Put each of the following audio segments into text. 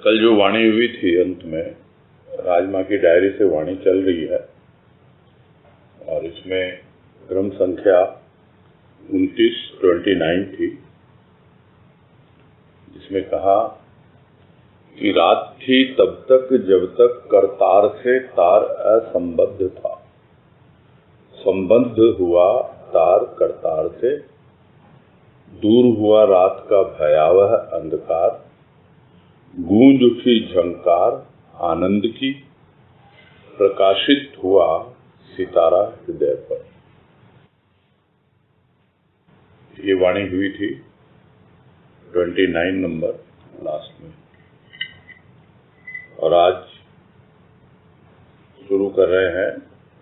कल जो वाणी हुई थी अंत में, राजमा की डायरी से वाणी चल रही है और इसमें क्रम संख्या 29 थी, जिसमें कहा कि रात थी तब तक जब तक करतार से तार असंबद्ध था, संबद्ध हुआ तार करतार से, दूर हुआ रात का भयावह अंधकार, गूंज उठी झंकार आनंद की, प्रकाशित हुआ सितारा हृदय पर। ये वाणी हुई थी 29 नंबर लास्ट में, और आज शुरू कर रहे हैं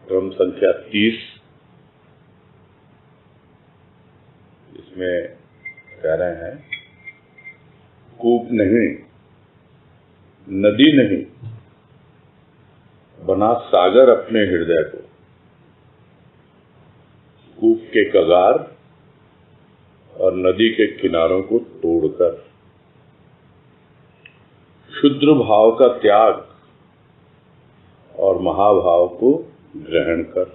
क्रम संख्या 30। इसमें कह रहे हैं, कूप नहीं, नदी नहीं, बना सागर अपने हृदय को, कूप के कगार और नदी के किनारों को तोड़कर, क्षुद्र भाव का त्याग और महाभाव को ग्रहण कर,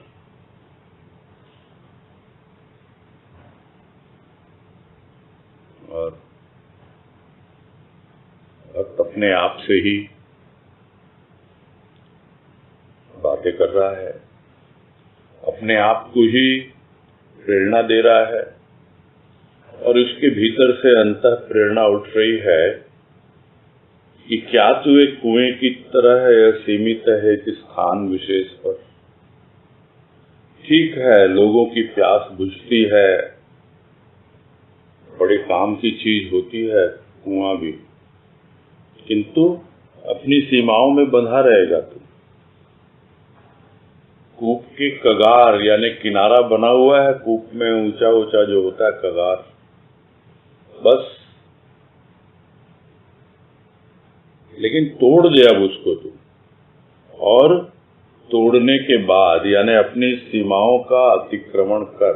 और भक्त अपने आप से ही बातें कर रहा है, अपने आप को ही प्रेरणा दे रहा है, और उसके भीतर से अंतः प्रेरणा उठ रही है कि क्या तू एक कुएं की तरह है, सीमित है एक स्थान विशेष पर। ठीक है, लोगों की प्यास बुझती है, बड़े काम की चीज होती है कुआं भी, किंतु अपनी सीमाओं में बंधा रहेगा तू। कूप के कगार यानी किनारा बना हुआ है, कूप में ऊंचा ऊंचा जो होता है कगार, बस, लेकिन तोड़ दे अब उसको तू, और तोड़ने के बाद यानी अपनी सीमाओं का अतिक्रमण कर,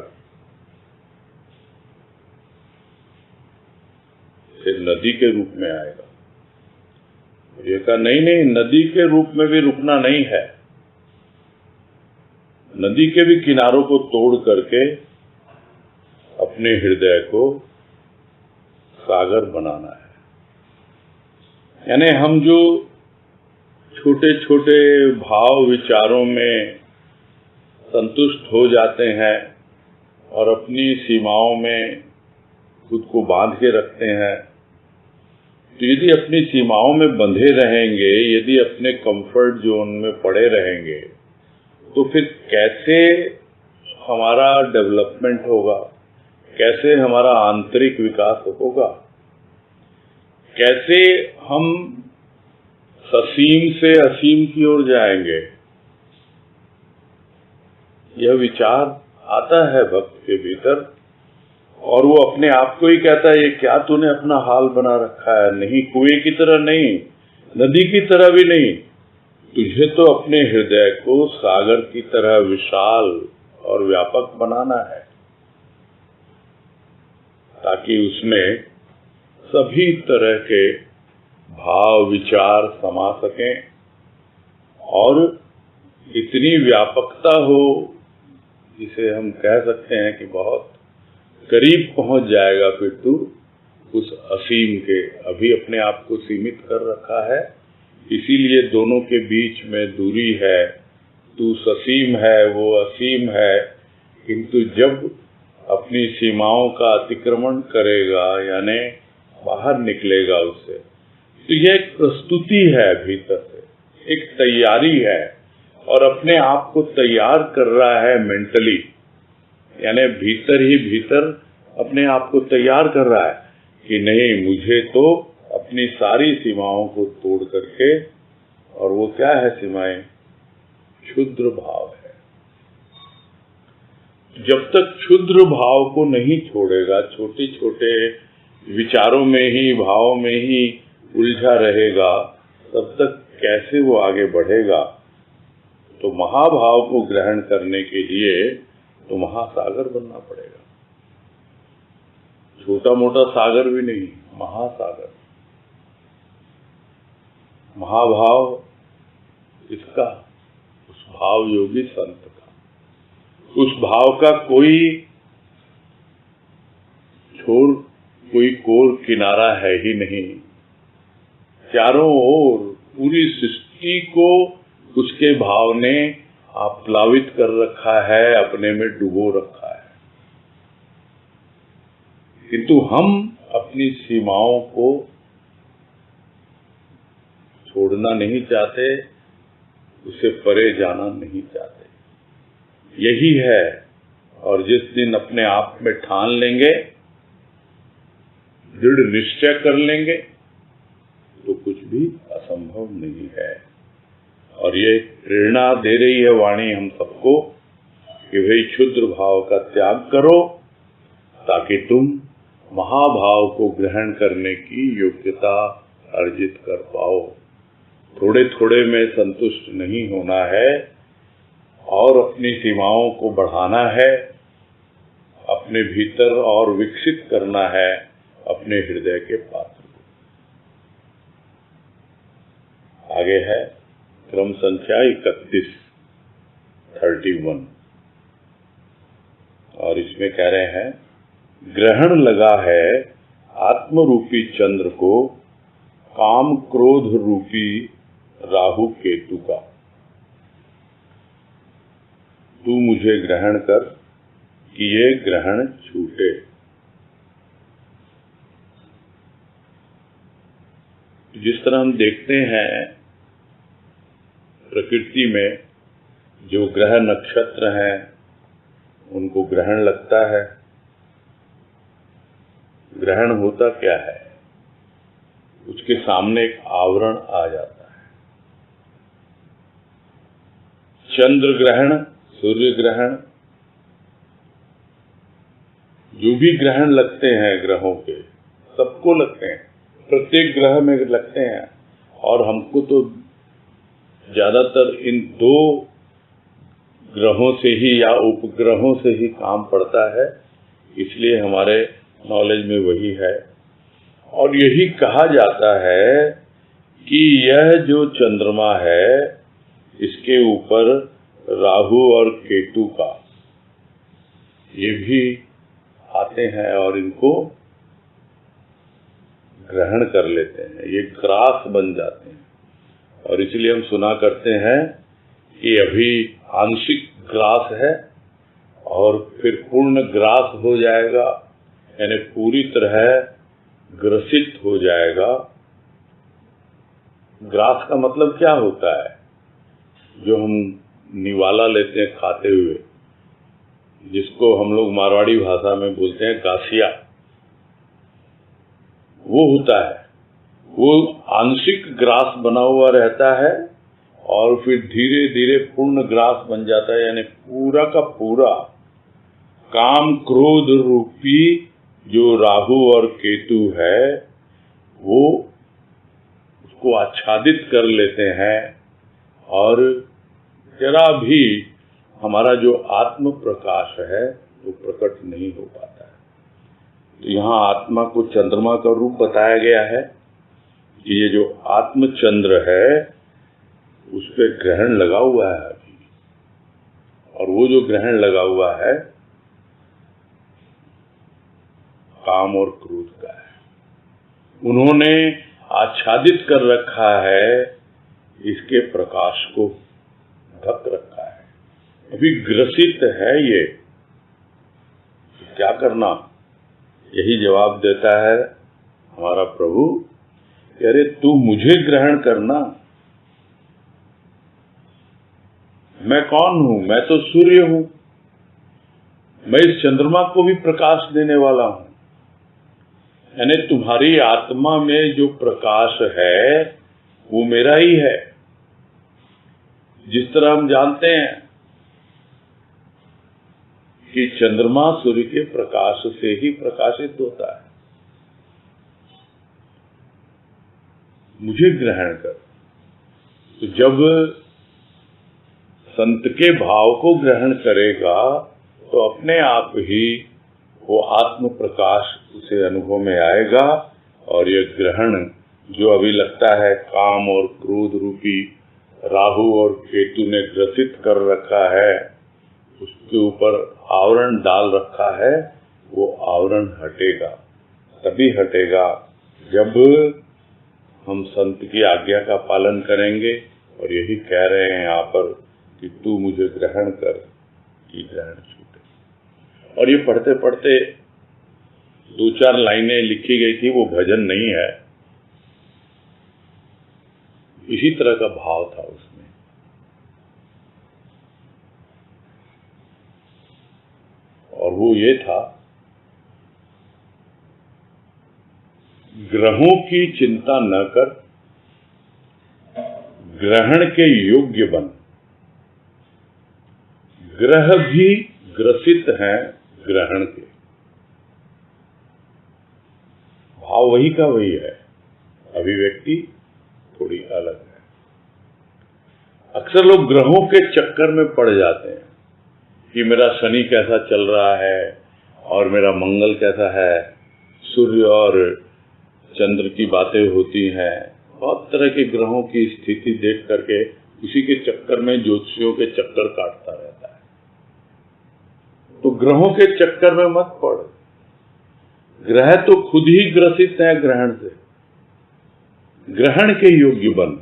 फिर नदी के रूप में आएगा। ये कहा नहीं नहीं, नदी के रूप में भी रुकना नहीं है, नदी के भी किनारों को तोड़ करके अपने हृदय को सागर बनाना है। यानी हम जो छोटे छोटे भाव विचारों में संतुष्ट हो जाते हैं और अपनी सीमाओं में खुद को बांध के रखते हैं, तो यदि अपनी सीमाओं में बंधे रहेंगे, यदि अपने कंफर्ट जोन में पड़े रहेंगे, तो फिर कैसे हमारा डेवलपमेंट होगा, कैसे हमारा आंतरिक विकास होगा, कैसे हम ससीम से असीम की ओर जाएंगे। यह विचार आता है भक्त के भीतर, और वो अपने आप को ही कहता है, ये क्या तूने अपना हाल बना रखा है, नहीं कुएं की तरह नहीं, नदी की तरह भी नहीं, तुझे तो अपने हृदय को सागर की तरह विशाल और व्यापक बनाना है, ताकि उसमें सभी तरह के भाव विचार समा सकें और इतनी व्यापकता हो जिसे हम कह सकते हैं कि बहुत करीब पहुंच जाएगा फिर तू उस असीम के। अभी अपने आप को सीमित कर रखा है, इसीलिए दोनों के बीच में दूरी है, तू ससीम है वो असीम है, किंतु जब अपनी सीमाओं का अतिक्रमण करेगा यानी बाहर निकलेगा उससे, तो यह एक प्रस्तुति है भीतर से, एक तैयारी है, और अपने आप को तैयार कर रहा है मेंटली, यानी भीतर ही भीतर अपने आप को तैयार कर रहा है कि नहीं, मुझे तो अपनी सारी सीमाओं को तोड़ करके, और वो क्या है सीमाएं, क्षुद्र भाव है। जब तक क्षुद्र भाव को नहीं छोड़ेगा, छोटे छोटे विचारों में ही भावों में ही उलझा रहेगा, तब तक कैसे वो आगे बढ़ेगा। तो महाभाव को ग्रहण करने के लिए तो महासागर बनना पड़ेगा, छोटा मोटा सागर भी नहीं, महासागर। महाभाव इसका, उस भाव योगी संत का, उस भाव का कोई छोर, कोई कोर किनारा है ही नहीं। चारों ओर पूरी सृष्टि को उसके भाव ने आप्लावित कर रखा है, अपने में डुबो रखा है। किंतु हम अपनी सीमाओं को छोड़ना नहीं चाहते, उससे परे जाना नहीं चाहते। यही है। और जिस दिन अपने आप में ठान लेंगे, दृढ़ निश्चय कर लेंगे, तो कुछ भी असंभव नहीं है। और ये प्रेरणा दे रही है वाणी हम सबको कि भाई क्षुद्र भाव का त्याग करो, ताकि तुम महाभाव को ग्रहण करने की योग्यता अर्जित कर पाओ। थोड़े थोड़े में संतुष्ट नहीं होना है और अपनी सीमाओं को बढ़ाना है, अपने भीतर और विकसित करना है अपने हृदय के पात्र को। आगे है क्रम संख्या 31 और इसमें कह रहे हैं, ग्रहण लगा है आत्मरूपी चंद्र को काम क्रोध रूपी राहु केतु का। तू मुझे ग्रहण कर कि ये ग्रहण छूटे। जिस तरह हम देखते हैं प्रकृति में जो ग्रह नक्षत्र हैं उनको ग्रहण लगता है। ग्रहण होता क्या है? उसके सामने एक आवरण आ जाता है। चंद्र ग्रहण, सूर्य ग्रहण, जो भी ग्रहण लगते हैं ग्रहों के, सबको लगते हैं, प्रत्येक ग्रह में लगते हैं। और हमको तो ज्यादातर इन दो ग्रहों से ही या उपग्रहों से ही काम पड़ता है, इसलिए हमारे नॉलेज में वही है। और यही कहा जाता है कि यह जो चंद्रमा है, इसके ऊपर राहु और केतु का ये भी आते हैं और इनको ग्रहण कर लेते हैं, ये ग्रास बन जाते हैं। और इसलिए हम सुना करते हैं कि अभी आंशिक ग्रास है और फिर पूर्ण ग्रास हो जाएगा, यानी पूरी तरह ग्रसित हो जाएगा। ग्रास का मतलब क्या होता है? जो हम निवाला लेते हैं खाते हुए, जिसको हम लोग मारवाड़ी भाषा में बोलते हैं गासिया, वो होता है। वो आंशिक ग्रास बना हुआ रहता है और फिर धीरे धीरे पूर्ण ग्रास बन जाता है, यानी पूरा का पूरा काम क्रोध रूपी जो राहु और केतु है वो उसको आच्छादित कर लेते हैं और जरा भी हमारा जो आत्म प्रकाश है वो प्रकट नहीं हो पाता है। तो यहाँ आत्मा को चंद्रमा का रूप बताया गया है कि ये जो आत्म चंद्र है उस पे ग्रहण लगा हुआ है अभी, और वो जो ग्रहण लगा हुआ है काम और क्रोध का है। उन्होंने आच्छादित कर रखा है, इसके प्रकाश को ढक रखा है, अभी ग्रसित है ये। तो क्या करना? यही जवाब देता है हमारा प्रभु, अरे तू मुझे ग्रहण करना। मैं कौन हूं? मैं तो सूर्य हूं, मैं इस चंद्रमा को भी प्रकाश देने वाला हूं। यानी तुम्हारी आत्मा में जो प्रकाश है वो मेरा ही है। जिस तरह हम जानते हैं कि चंद्रमा सूर्य के प्रकाश से ही प्रकाशित होता है। मुझे ग्रहण कर। तो जब संत के भाव को ग्रहण करेगा तो अपने आप ही वो आत्म प्रकाश उसे अनुभव में आएगा और यह ग्रहण जो अभी लगता है काम और क्रोध रूपी राहु और केतु ने ग्रसित कर रखा है, उसके ऊपर आवरण डाल रखा है, वो आवरण हटेगा। तभी हटेगा जब हम संत की आज्ञा का पालन करेंगे। और यही कह रहे हैं यहाँ पर कि तू मुझे ग्रहण कर कि ग्रहण छूटे। और ये पढ़ते पढ़ते 2-4 लाइनें लिखी गई थी, वो भजन नहीं है, इसी तरह का भाव था उसमें। और वो ये था, ग्रहों की चिंता न कर, ग्रहण के योग्य बन। ग्रह भी ग्रसित हैं ग्रहण के। भाव वही का वही है, अभिव्यक्ति थोड़ी अलग है। अक्सर लोग ग्रहों के चक्कर में पड़ जाते हैं कि मेरा शनि कैसा चल रहा है और मेरा मंगल कैसा है, सूर्य और चंद्र की बातें होती हैं। बहुत तरह के ग्रहों की स्थिति देख करके उसी के चक्कर में ज्योतिषियों के चक्कर काटता रहता है। तो ग्रहों के चक्कर में मत पड़। ग्रह तो खुद ही ग्रसित है ग्रहण से। ग्रहण के योग्य बन,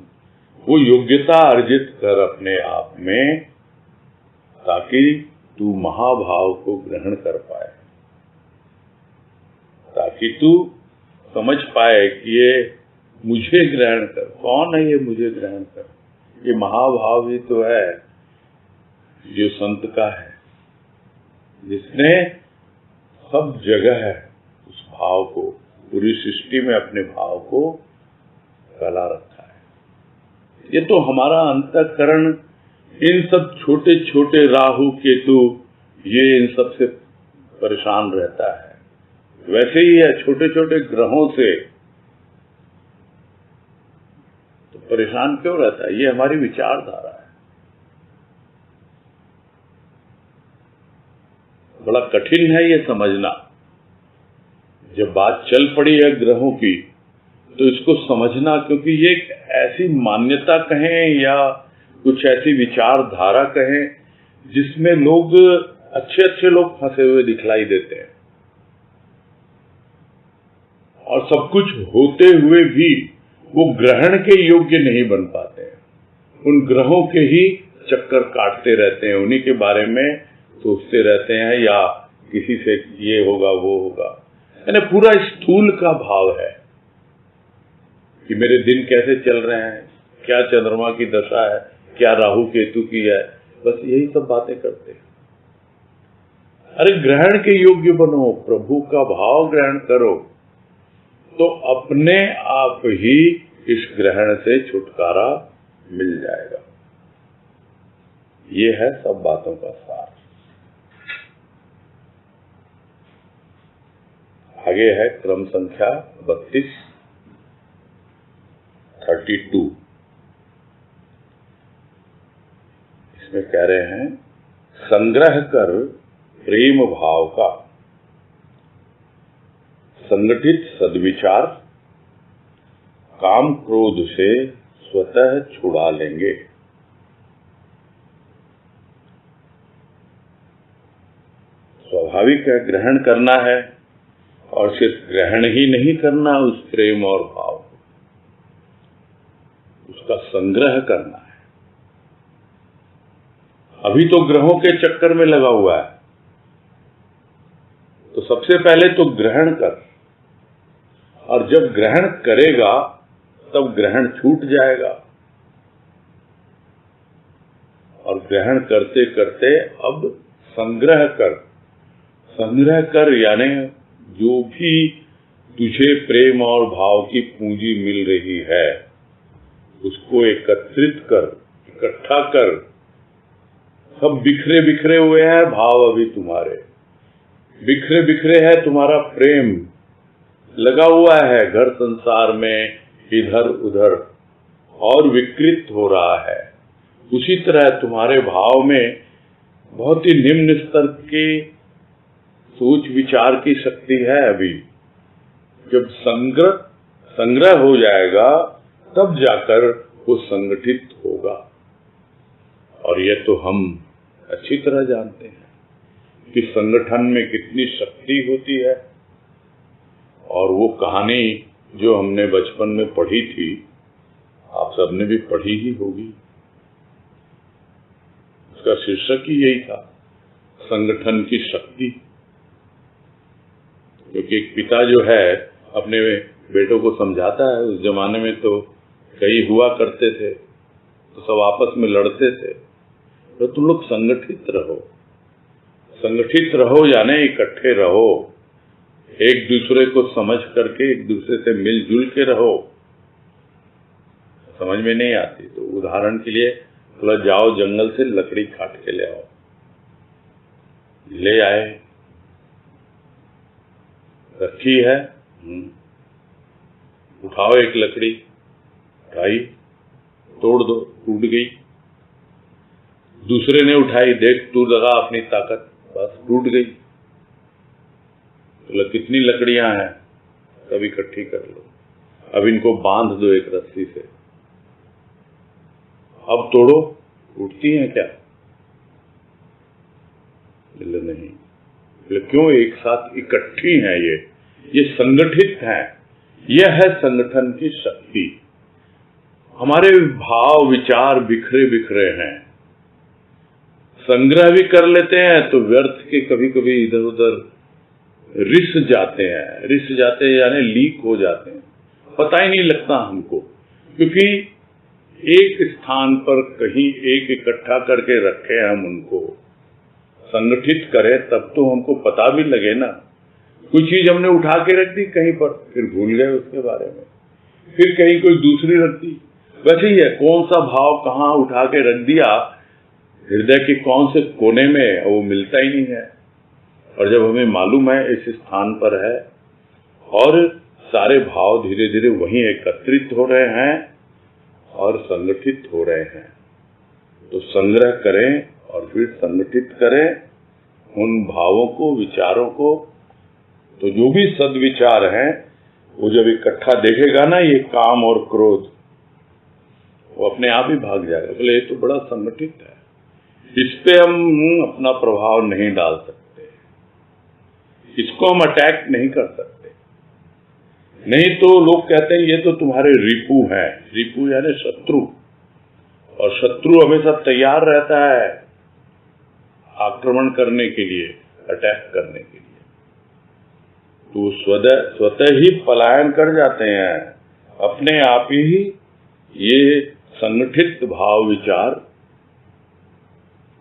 वो योग्यता अर्जित कर अपने आप में, ताकि तू महाभाव को ग्रहण कर पाए, ताकि तू समझ पाए कि ये मुझे ग्रहण कर। कौन है ये मुझे ग्रहण कर? ये महाभाव ही तो है जो संत का है, जिसने सब जगह है उस भाव को, पूरी सृष्टि में अपने भाव को फैला रखा है। ये तो हमारा अंतःकरण इन सब छोटे छोटे राहु केतु, ये इन सब से परेशान रहता है। वैसे ही है, छोटे छोटे ग्रहों से तो परेशान क्यों रहता है? ये हमारी विचारधारा है। बड़ा कठिन है ये समझना। जब बात चल पड़ी है ग्रहों की, तो इसको समझना, क्योंकि ये एक ऐसी मान्यता कहें या कुछ ऐसी विचारधारा कहें जिसमें लोग अच्छे अच्छे लोग फंसे हुए दिखलाई देते हैं, और सब कुछ होते हुए भी वो ग्रहण के योग्य नहीं बन पाते हैं। उन ग्रहों के ही चक्कर काटते रहते हैं, उन्हीं के बारे में सोचते रहते हैं, या किसी से ये होगा वो होगा। यानी पूरा स्थूल का भाव है कि मेरे दिन कैसे चल रहे हैं, क्या चंद्रमा की दशा है, क्या राहु केतु की है, बस यही सब बातें करते हैं। अरे ग्रहण के योग्य बनो, प्रभु का भाव ग्रहण करो, तो अपने आप ही इस ग्रहण से छुटकारा मिल जाएगा। ये है सब बातों का सार। आगे है क्रम संख्या 32, 32। इसमें कह रहे हैं, संग्रह कर प्रेम भाव का, संगठित सद्विचार काम क्रोध से स्वतः छुड़ा लेंगे। स्वाभाविक है, ग्रहण करना है, और सिर्फ ग्रहण ही नहीं करना, उस प्रेम और भाव को, उसका संग्रह करना है। अभी तो ग्रहों के चक्कर में लगा हुआ है, तो सबसे पहले तो ग्रहण कर, और जब ग्रहण करेगा तब ग्रहण छूट जाएगा। और ग्रहण करते करते अब संग्रह कर। संग्रह कर यानी जो भी तुझे प्रेम और भाव की पूंजी मिल रही है, उसको एकत्रित कर, इकट्ठा कर। सब बिखरे बिखरे हुए हैं भाव, अभी तुम्हारे बिखरे बिखरे है तुम्हारा प्रेम, लगा हुआ है घर संसार में इधर उधर और विकृत हो रहा है। उसी तरह तुम्हारे भाव में बहुत ही निम्न स्तर के सोच विचार की शक्ति है। अभी जब संग्रह हो जाएगा तब जाकर वो संगठित होगा। और ये तो हम अच्छी तरह जानते हैं कि संगठन में कितनी शक्ति होती है। और वो कहानी जो हमने बचपन में पढ़ी थी, आप सबने भी पढ़ी ही होगी, उसका शीर्षक ही यही था, संगठन की शक्ति। क्योंकि एक पिता जो है अपने बेटों को समझाता है, उस जमाने में तो कई हुआ करते थे तो सब आपस में लड़ते थे, तो तुम लोग संगठित रहो, संगठित रहो यानी इकट्ठे रहो, एक दूसरे को समझ करके एक दूसरे से मिलजुल के रहो। समझ में नहीं आती तो उदाहरण के लिए थोड़ा जाओ जंगल से लकड़ी काट के ले आओ, ले आए, रखी है, उठाओ एक लकड़ी, उठाई, तोड़ दो, टूट गई। दूसरे ने उठाई, देख तू लगा अपनी ताकत, बस टूट गई। तो कितनी लकड़ियां हैं, सब इकट्ठी कर लो, अब इनको बांध दो एक रस्सी से, अब तोड़ो, टूटती हैं क्या? बोले नहीं। बोले क्यों? एक साथ इकट्ठी हैं, ये संगठित हैं। यह है संगठन की शक्ति। हमारे भाव विचार बिखरे बिखरे हैं, संग्रह भी कर लेते हैं तो व्यर्थ के कभी कभी इधर उधर रिस जाते हैं यानी लीक हो जाते हैं, पता ही नहीं लगता हमको। क्योंकि एक स्थान पर कहीं एक इकट्ठा करके रखे हम उनको, संगठित करें तब तो हमको पता भी लगे ना। कोई चीज हमने उठा के रख दी कहीं पर, फिर भूल गए उसके बारे में, फिर कहीं कोई दूसरी रख दी। वैसे ही है, कौन सा भाव कहाँ उठा के रख दिया, हृदय के कौन से कोने में, वो मिलता ही नहीं है। और जब हमें मालूम है इस स्थान पर है और सारे भाव धीरे धीरे वहीं एकत्रित हो रहे हैं और संगठित हो रहे हैं, तो संग्रह करें और फिर संगठित करें उन भावों को, विचारों को। तो जो भी सद्विचार हैं वो जब इकट्ठा देखेगा ना, ये काम और क्रोध, वो अपने आप ही भाग जाएगा। बोले ये तो बड़ा संगठित है, इस पे हम अपना प्रभाव नहीं डाल सकते, इसको हम अटैक नहीं कर सकते। नहीं तो लोग कहते हैं ये तो तुम्हारे रिपु हैं, रिपु यानी शत्रु, और शत्रु हमेशा तैयार रहता है आक्रमण करने के लिए, अटैक करने के लिए। तो स्वतः ही पलायन कर जाते हैं, अपने आप ही ये संगठित भाव विचार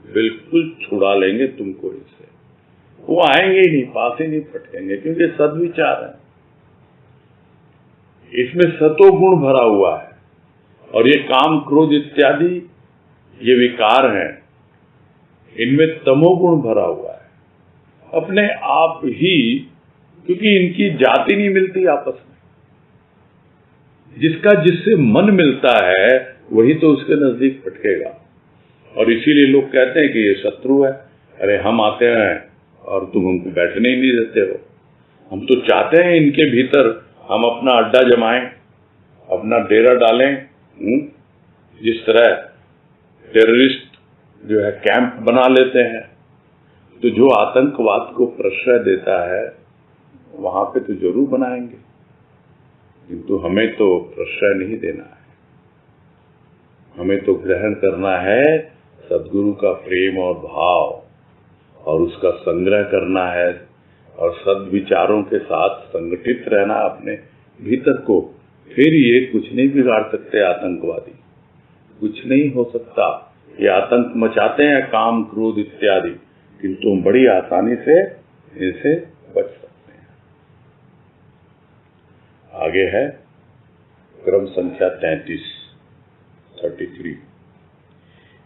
बिल्कुल छुड़ा लेंगे तुमको इससे। वो आएंगे ही नहीं, पास ही नहीं फटकेंगे, क्योंकि सद्विचार है, इसमें सतोगुण भरा हुआ है। और ये काम क्रोध इत्यादि ये विकार हैं, इनमें तमोगुण भरा हुआ है अपने आप ही, क्योंकि इनकी जाति नहीं मिलती आपस में। जिसका जिससे मन मिलता है वही तो उसके नजदीक फटकेगा। और इसीलिए लोग कहते हैं कि ये शत्रु है। अरे हम आते हैं और तुम हमको बैठने ही नहीं देते हो। हम तो चाहते हैं इनके भीतर हम अपना अड्डा जमाएं, अपना डेरा डालें। जिस तरह टेररिस्ट जो है कैंप बना लेते हैं, तो जो आतंकवाद को प्रश्रय देता है वहां पे तो जरूर बनाएंगे, किंतु हमें तो प्रश्रय नहीं देना है। हमें तो ग्रहण करना है सद्गुरु का प्रेम और भाव, और उसका संग्रह करना है, और सद्विचारों के साथ संगठित रहना अपने भीतर को। फिर ये कुछ नहीं बिगाड़ सकते आतंकवादी, कुछ नहीं हो सकता। ये आतंक मचाते हैं काम क्रोध इत्यादि, किंतु हम बड़ी आसानी से इनसे बच सकते हैं। आगे है क्रम संख्या 33।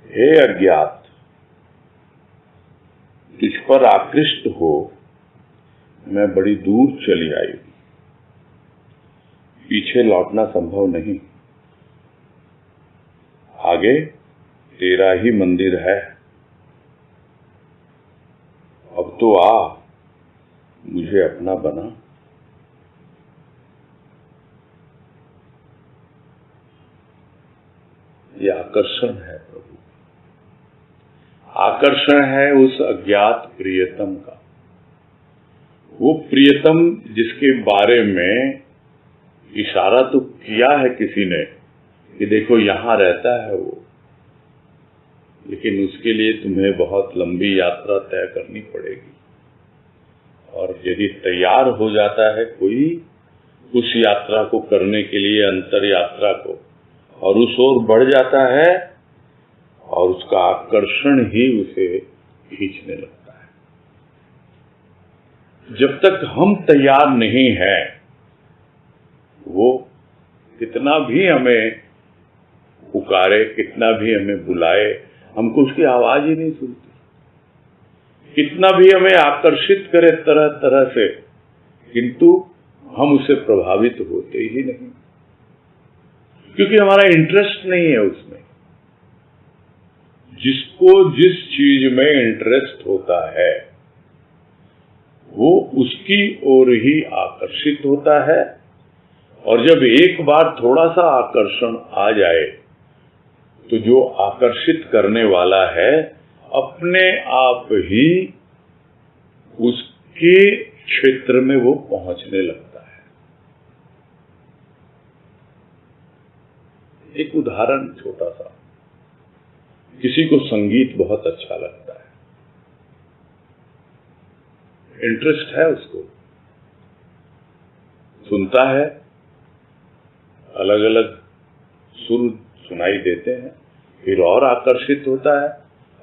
हे अज्ञात, तुझ पर आकृष्ट हो मैं बड़ी दूर चली आई, पीछे लौटना संभव नहीं। आगे तेरा ही मंदिर है, अब तो आ मुझे अपना बना। ये आकर्षण है प्रभु, आकर्षण है उस अज्ञात प्रियतम का। वो प्रियतम जिसके बारे में इशारा तो किया है किसी ने कि देखो यहां रहता है वो, लेकिन उसके लिए तुम्हें बहुत लंबी यात्रा तय करनी पड़ेगी। और यदि तैयार हो जाता है कोई उस यात्रा को करने के लिए, अंतर यात्रा को, और उस ओर बढ़ जाता है और उसका आकर्षण ही उसे खींचने लगता है। जब तक हम तैयार नहीं हैं, वो कितना भी हमें पुकारे, कितना भी हमें बुलाए, हमको उसकी आवाज ही नहीं सुनती। कितना भी हमें आकर्षित करे तरह तरह से, किंतु हम उससे प्रभावित होते ही नहीं, क्योंकि हमारा इंटरेस्ट नहीं है उसमें। जिसको जिस चीज में इंटरेस्ट होता है वो उसकी ओर ही आकर्षित होता है। और जब एक बार थोड़ा सा आकर्षण आ जाए तो जो आकर्षित करने वाला है अपने आप ही उसके क्षेत्र में वो पहुंचने लगता है। एक उदाहरण छोटा सा, किसी को संगीत बहुत अच्छा लगता है, इंटरेस्ट है उसको, सुनता है, अलग अलग सुर सुनाई देते हैं, फिर और आकर्षित होता है,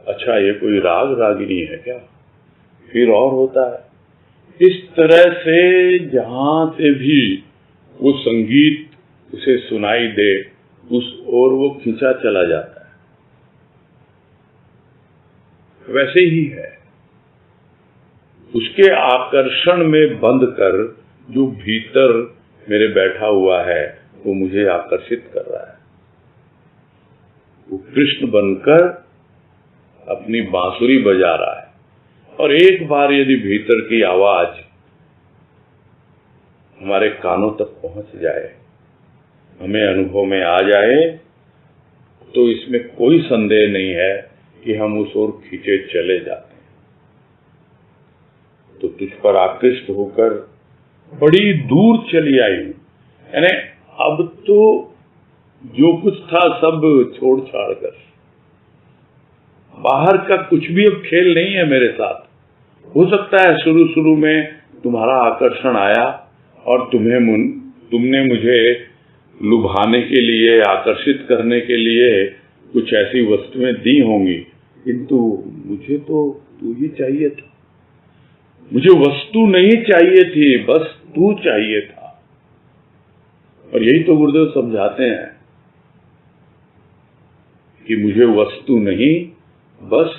अच्छा ये कोई राग रागिनी है क्या, फिर और होता है। इस तरह से जहां से भी वो संगीत उसे सुनाई दे उस ओर वो खींचा चला जाता है। वैसे ही है, उसके आकर्षण में बंद कर जो भीतर मेरे बैठा हुआ है वो मुझे आकर्षित कर रहा है। वो कृष्ण बनकर अपनी बांसुरी बजा रहा है, और एक बार यदि भीतर की आवाज हमारे कानों तक पहुंच जाए, हमें अनुभव में आ जाए, तो इसमें कोई संदेह नहीं है कि हम उस ओर खींचे चले जाते हैं। तो तुझ पर आकृष्ट होकर बड़ी दूर चली आई हूं, यानी अब तो जो कुछ था सब छोड़ छाड़ कर, बाहर का कुछ भी अब खेल नहीं है मेरे साथ। हो सकता है शुरू शुरू में तुम्हारा आकर्षण आया और तुमने मुझे लुभाने के लिए, आकर्षित करने के लिए कुछ ऐसी वस्तुएं दी होंगी, किंतु मुझे तो तू ही चाहिए था। मुझे वस्तु नहीं चाहिए थी, बस तू चाहिए था। और यही तो गुरुदेव समझाते हैं कि मुझे वस्तु नहीं, बस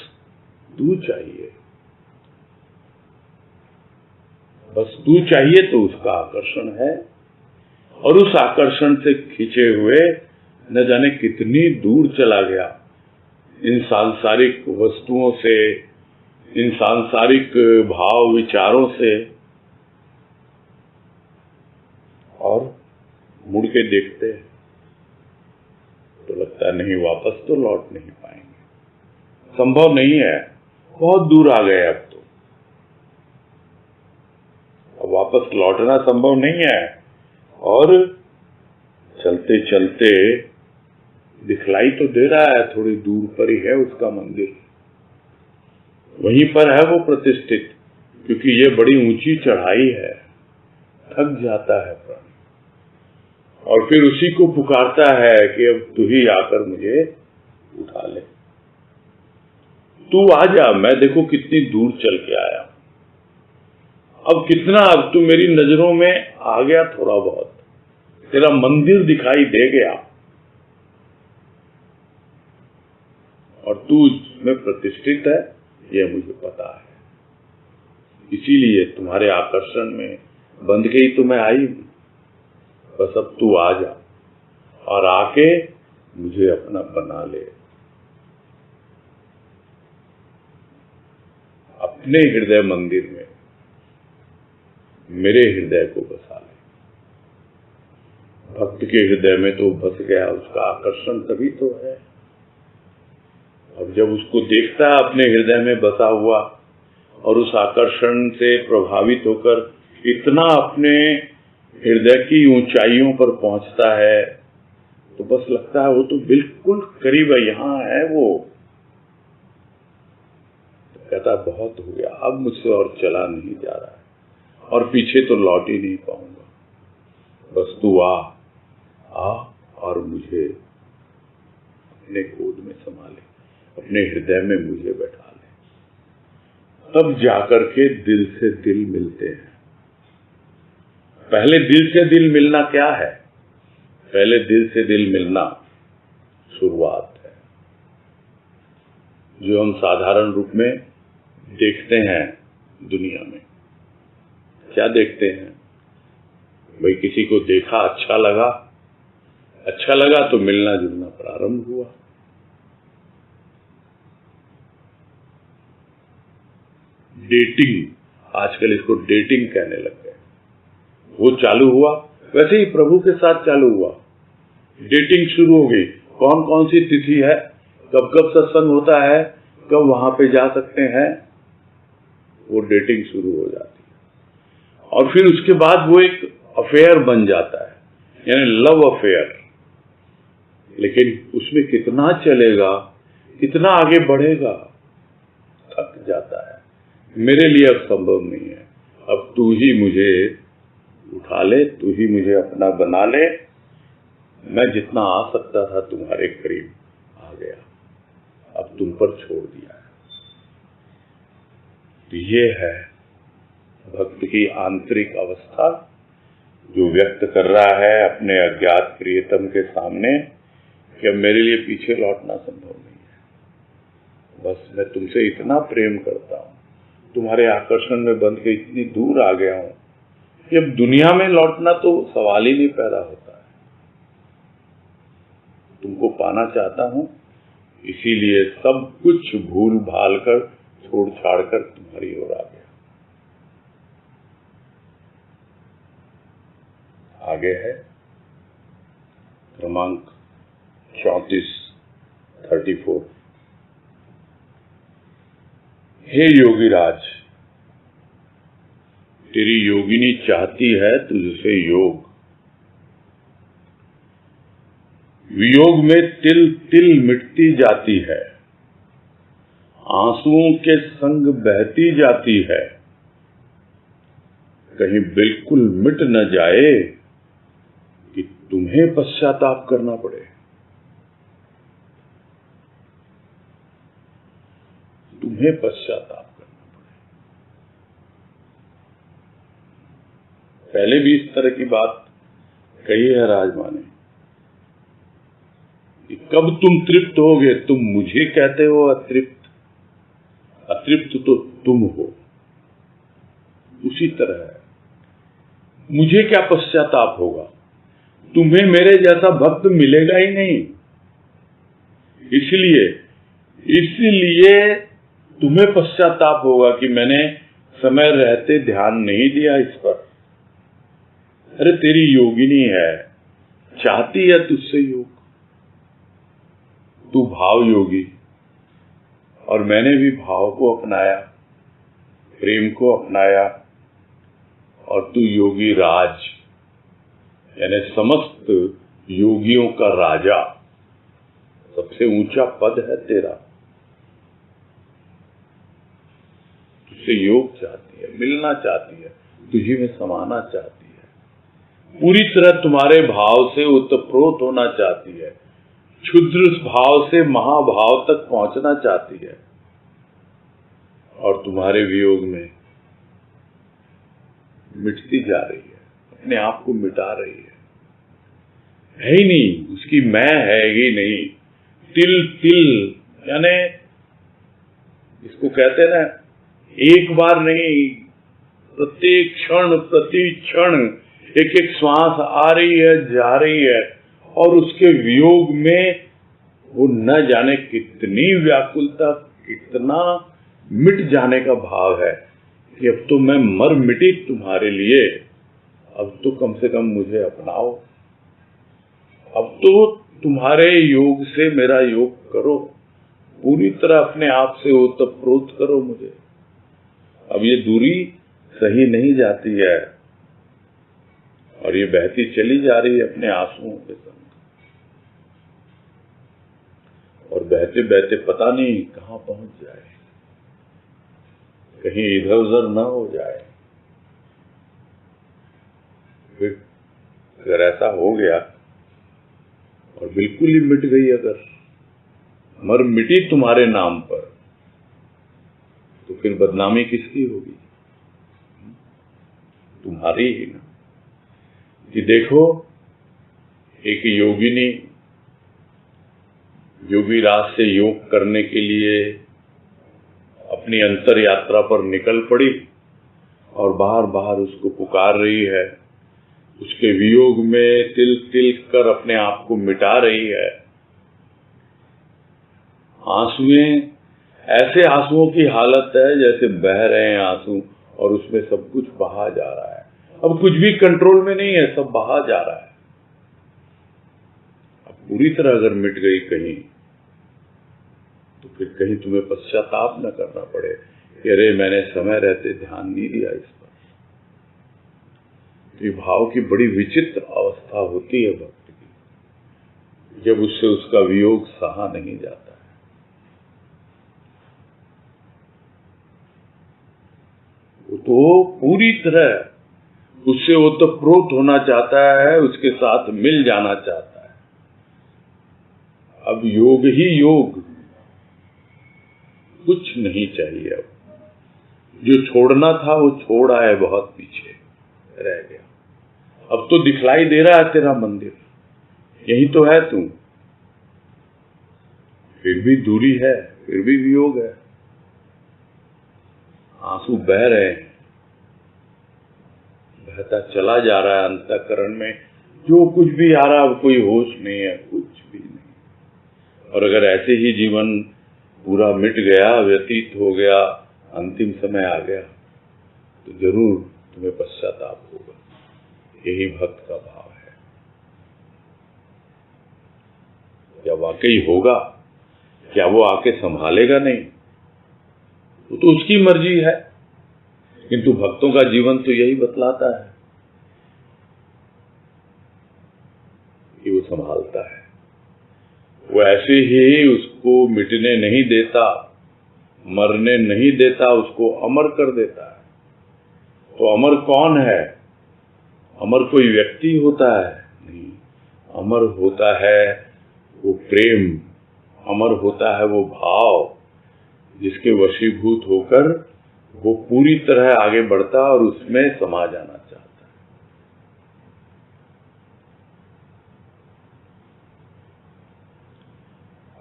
तू चाहिए। बस तू चाहिए तो उसका आकर्षण है, और उस आकर्षण से खींचे हुए न जाने कितनी दूर चला गया, इन सांसारिक वस्तुओं से, इन सांसारिक भाव विचारों से, और मुड़ के देखते हैं तो लगता है नहीं, वापस तो लौट नहीं पाएंगे, संभव नहीं है, बहुत दूर आ गए अब तो, अब वापस लौटना संभव नहीं है। और चलते चलते दिखलाई तो दे रहा है, थोड़ी दूर पर ही है उसका मंदिर, वहीं पर है वो प्रतिष्ठित, क्योंकि ये बड़ी ऊंची चढ़ाई है, थक जाता है प्राण, और फिर उसी को पुकारता है कि अब तू ही आकर मुझे उठा ले, तू आ जा, मैं देखो कितनी दूर चल के आया, अब कितना, अब तू मेरी नजरों में आ गया, थोड़ा बहुत तेरा मंदिर दिखाई दे गया, और तू उसमें प्रतिष्ठित है, यह मुझे पता है, इसीलिए तुम्हारे आकर्षण में बंध के ही तो मैं आई हूं। बस अब तू आ जा और आके मुझे अपना बना ले, अपने हृदय मंदिर में मेरे हृदय को बसा ले। भक्त के हृदय में तो बस गया, उसका आकर्षण तभी तो है। अब जब उसको देखता है अपने हृदय में बसा हुआ और उस आकर्षण से प्रभावित होकर इतना अपने हृदय की ऊंचाइयों पर पहुंचता है, तो बस लगता है वो तो बिल्कुल करीब है, यहां है वो। तो कहता बहुत हो गया, अब मुझसे और चला नहीं जा रहा है और पीछे तो लौट ही नहीं पाऊंगा, बस तू आ और मुझे अपने गोद में समा ले, अपने हृदय में मुझे बैठा ले। तब जाकर के दिल से दिल मिलते हैं। पहले दिल से दिल मिलना क्या है? पहले दिल से दिल मिलना शुरुआत है, जो हम साधारण रूप में देखते हैं दुनिया में। क्या देखते हैं भाई? किसी को देखा, अच्छा लगा तो मिलना जुलना प्रारंभ हुआ। डेटिंग, आजकल इसको डेटिंग कहने लग गए, वो चालू हुआ। वैसे ही प्रभु के साथ चालू हुआ, डेटिंग शुरू हो गई। कौन कौन सी तिथि है, कब कब सत्संग होता है, कब वहां पे जा सकते हैं, वो डेटिंग शुरू हो जाती है। और फिर उसके बाद वो एक अफेयर बन जाता है, यानी लव अफेयर। लेकिन उसमें कितना चलेगा, कितना आगे बढ़ेगा, थक जाता है। मेरे लिए अब संभव नहीं है, अब तू ही मुझे उठा ले, तू ही मुझे अपना बना ले। मैं जितना आ सकता था तुम्हारे करीब आ गया, अब तुम पर छोड़ दिया है। तो ये है भक्त की आंतरिक अवस्था, जो व्यक्त कर रहा है अपने अज्ञात प्रियतम के सामने कि अब मेरे लिए पीछे लौटना संभव नहीं है। बस मैं तुमसे इतना प्रेम करता हूं, तुम्हारे आकर्षण में बंध के इतनी दूर आ गया हूं कि अब दुनिया में लौटना तो सवाल ही नहीं पैदा होता है। तुमको पाना चाहता हूं, इसीलिए सब कुछ भूल भाल कर, छोड़ छाड़ कर तुम्हारी ओर आ गया। आगे है क्रमांक 34। हे योगीराज, तेरी योगिनी चाहती है तुझसे योग। वियोग में तिल तिल मिटती जाती है, आंसुओं के संग बहती जाती है, कहीं बिल्कुल मिट न जाए कि तुम्हें पश्चाताप करना पड़े। तुम्हें पश्चाताप करना पड़े। पहले भी इस तरह की बात कही है राजमा ने कि कब तुम तृप्त होगे, तुम मुझे कहते हो अतृप्त, अतृप्त तो तुम हो। उसी तरह है, मुझे क्या पश्चाताप होगा, तुम्हें मेरे जैसा भक्त मिलेगा ही नहीं। इसलिए तुम्हें पश्चाताप होगा कि मैंने समय रहते ध्यान नहीं दिया इस पर। अरे तेरी योगिनी है, चाहती है तुझसे योग, तू भाव योगी, और मैंने भी भाव को अपनाया, प्रेम को अपनाया, और तू योगी राज, यानी समस्त योगियों का राजा, सबसे ऊंचा पद है तेरा। तुझसे योग चाहती है, मिलना चाहती है, तुझी में समाना चाहती है, पूरी तरह तुम्हारे भाव से उत्प्रोत होना चाहती है, क्षुद्र भाव से महाभाव तक पहुंचना चाहती है, और तुम्हारे वियोग में मिटती जा रही है, अपने आप को मिटा रही है ही नहीं, उसकी मैं है ही नहीं। तिल तिल, यानी इसको कहते हैं ना, एक बार नहीं, प्रत्येक क्षण प्रति क्षण एक एक श्वास आ रही है, जा रही है, और उसके वियोग में वो न जाने कितनी व्याकुलता, कितना मिट जाने का भाव है कि अब तो मैं मर मिटी तुम्हारे लिए, अब तो कम से कम मुझे अपनाओ। अब तो तुम्हारे योग से मेरा योग करो, पूरी तरह अपने आप से ओतप्रोत करो मुझे। अब ये दूरी सही नहीं जाती है और ये बहती चली जा रही है अपने आंसुओं के संग, और बहते बहते पता नहीं कहां पहुंच जाए, कहीं इधर उधर न हो जाए। फिर अगर ऐसा हो गया और बिल्कुल ही मिट गई, अगर मर मिटी तुम्हारे नाम पर, तो फिर बदनामी किसकी होगी? तुम्हारी ही ना। कि देखो, एक योगिनी योगी राज से योग करने के लिए अपनी अंतर यात्रा पर निकल पड़ी और बाहर बाहर उसको पुकार रही है, उसके वियोग में तिल तिल कर अपने आप को मिटा रही है। आंसुएं, ऐसे आंसुओं की हालत है जैसे बह रहे हैं आंसू और उसमें सब कुछ बहा जा रहा है। अब कुछ भी कंट्रोल में नहीं है, सब बहा जा रहा है। अब पूरी तरह अगर मिट गई कहीं, तो फिर कहीं तुम्हें पश्चाताप न करना पड़े कि अरे मैंने समय रहते ध्यान नहीं दिया इस पर। ये भाव की बड़ी विचित्र अवस्था होती है भक्त की, जब उससे उसका वियोग सहा नहीं जाता है। वो तो पूरी तरह उससे ओतप्रोत होना चाहता है, उसके साथ मिल जाना चाहता है। अब योग ही योग, कुछ नहीं चाहिए। अब जो छोड़ना था वो छोड़ा है, बहुत पीछे रह गया। अब तो दिखलाई दे रहा है तेरा मंदिर, यही तो है तू, फिर भी दूरी है, फिर भी वियोग है। आंसू बह रहे हैं, बहता चला जा रहा है अंतःकरण में, जो कुछ भी आ रहा है कोई होश नहीं है, कुछ भी नहीं। और अगर ऐसे ही जीवन पूरा मिट गया, व्यतीत हो गया, अंतिम समय आ गया, तो जरूर तुम्हें पश्चाताप होगा। यही भक्त का भाव है। क्या वाकई होगा? क्या वो आके संभालेगा? नहीं, वो तो उसकी मर्जी है, किंतु भक्तों का जीवन तो यही बतलाता है कि वो संभालता है। वो ऐसे ही उसको मिटने नहीं देता, मरने नहीं देता, उसको अमर कर देता है। तो अमर कौन है? अमर कोई व्यक्ति होता है? नहीं, अमर होता है वो प्रेम, अमर होता है वो भाव, जिसके वशीभूत होकर वो पूरी तरह आगे बढ़ता और उसमें समा जाना चाहता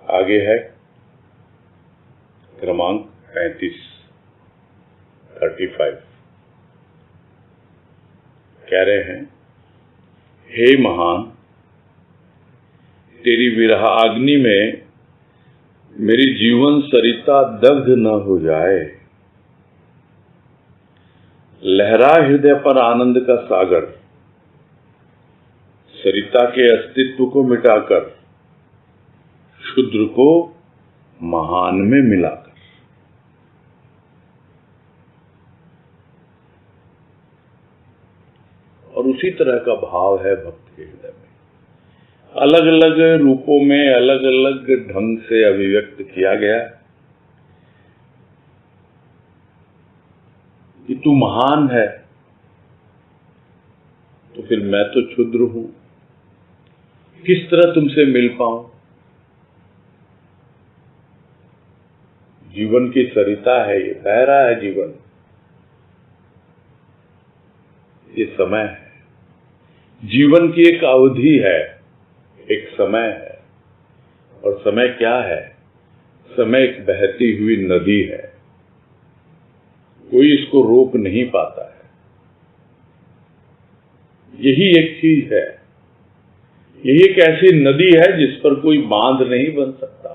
है। आगे है क्रमांक 35। कह रहे हैं, हे महान, तेरी विरह अग्नि में मेरी जीवन सरिता दग्ध न हो जाए। लहरा हृदय पर आनंद का सागर, सरिता के अस्तित्व को मिटाकर क्षुद्र को महान में मिलाकर। और उसी तरह का भाव है भक्त के हृदय में, अलग अलग रूपों में, अलग अलग ढंग से अभिव्यक्त किया गया कि तू महान है, तो फिर मैं तो क्षुद्र हूं, किस तरह तुमसे मिल पाऊं? जीवन की सरिता है, ये बह रहा है जीवन, ये समय है, जीवन की एक अवधि है, एक समय है। और समय क्या है? समय एक बहती हुई नदी है, कोई इसको रोक नहीं पाता है। यही एक चीज है, यही एक ऐसी नदी है जिस पर कोई बांध नहीं बन सकता,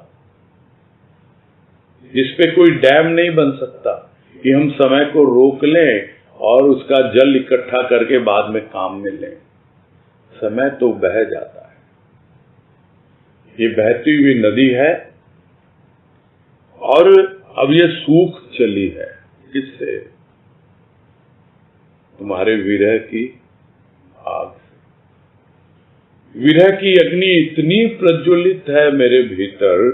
जिस पे कोई डैम नहीं बन सकता कि हम समय को रोक लें और उसका जल इकट्ठा करके बाद में काम में लें। समय तो बह जाता है। ये बहती हुई नदी है और अब ये सूख चली है। किससे? तुम्हारे विरह की आग से। विरह की अग्नि इतनी प्रज्वलित है मेरे भीतर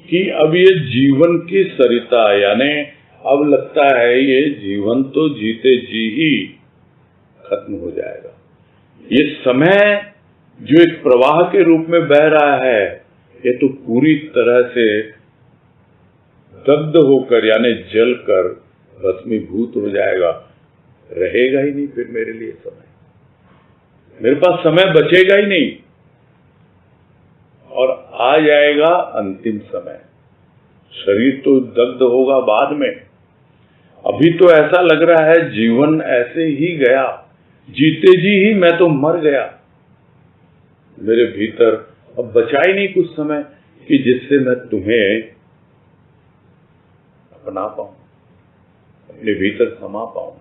कि अब ये जीवन की सरिता, यानी अब लगता है ये जीवन तो जीते जी ही खत्म हो जाएगा। ये समय जो एक प्रवाह के रूप में बह रहा है, ये तो पूरी तरह से दग्ध होकर यानी जलकर भस्मीभूत हो जाएगा। रहेगा ही नहीं फिर मेरे लिए समय, मेरे पास समय बचेगा ही नहीं और आ जाएगा अंतिम समय। शरीर तो दग्ध होगा बाद में। अभी तो ऐसा लग रहा है जीवन ऐसे ही गया, जीते जी ही मैं तो मर गया। मेरे भीतर अब बचा ही नहीं कुछ समय कि जिससे मैं तुम्हें अपना पाऊं, अपने भीतर समा पाऊं।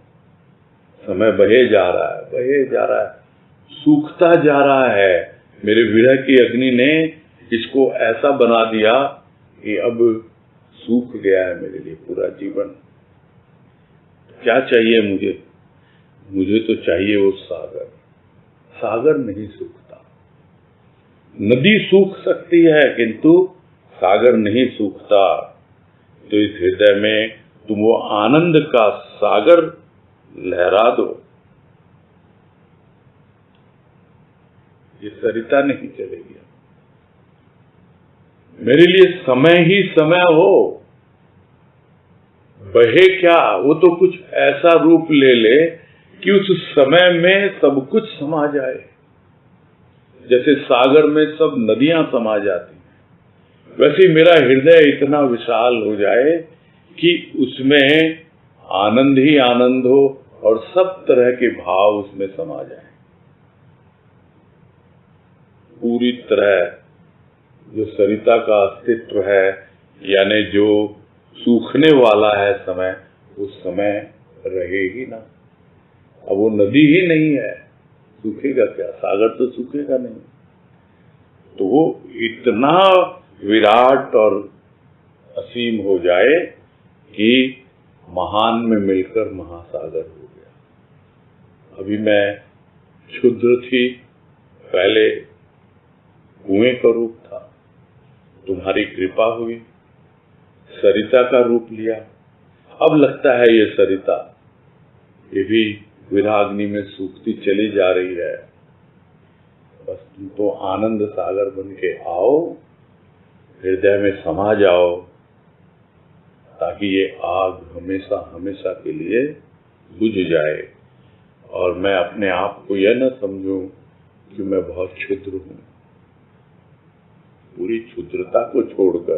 समय बहे जा रहा है, बहे जा रहा है, सूखता जा रहा है। मेरे विरह की अग्नि ने इसको ऐसा बना दिया कि अब सूख गया है मेरे लिए पूरा जीवन। क्या चाहिए मुझे? मुझे तो चाहिए वो सागर। सागर नहीं सूखता। नदी सूख सकती है किंतु सागर नहीं सूखता। तो इस हृदय में तुम वो आनंद का सागर लहरा दो। ये सरिता नहीं चलेगी। मेरे लिए समय ही समय हो, बहे क्या, वो तो कुछ ऐसा रूप ले ले कि उस समय में सब कुछ समा जाए। जैसे सागर में सब नदियां समा जाती हैं, वैसे मेरा हृदय इतना विशाल हो जाए कि उसमें आनंद ही आनंद हो और सब तरह के भाव उसमें समा जाए। पूरी तरह जो सरिता का अस्तित्व है, यानी जो सूखने वाला है समय, उस समय रहे ही ना। अब वो नदी ही नहीं है, सूखेगा क्या? सागर तो सूखेगा नहीं। तो वो इतना विराट और असीम हो जाए कि महान में मिलकर महासागर हो गया। अभी मैं क्षुद्र थी, पहले कुएं का रूप था, तुम्हारी कृपा हुई, सरिता का रूप लिया। अब लगता है ये सरिता ये भी विराग्नि में सूखती चली जा रही है। बस तुम तो आनंद सागर बन के आओ, हृदय में समा जाओ, ताकि ये आग हमेशा हमेशा के लिए बुझ जाए और मैं अपने आप को यह न समझूं कि मैं बहुत क्षुद्र हूं। पूरी क्षुद्रता को छोड़कर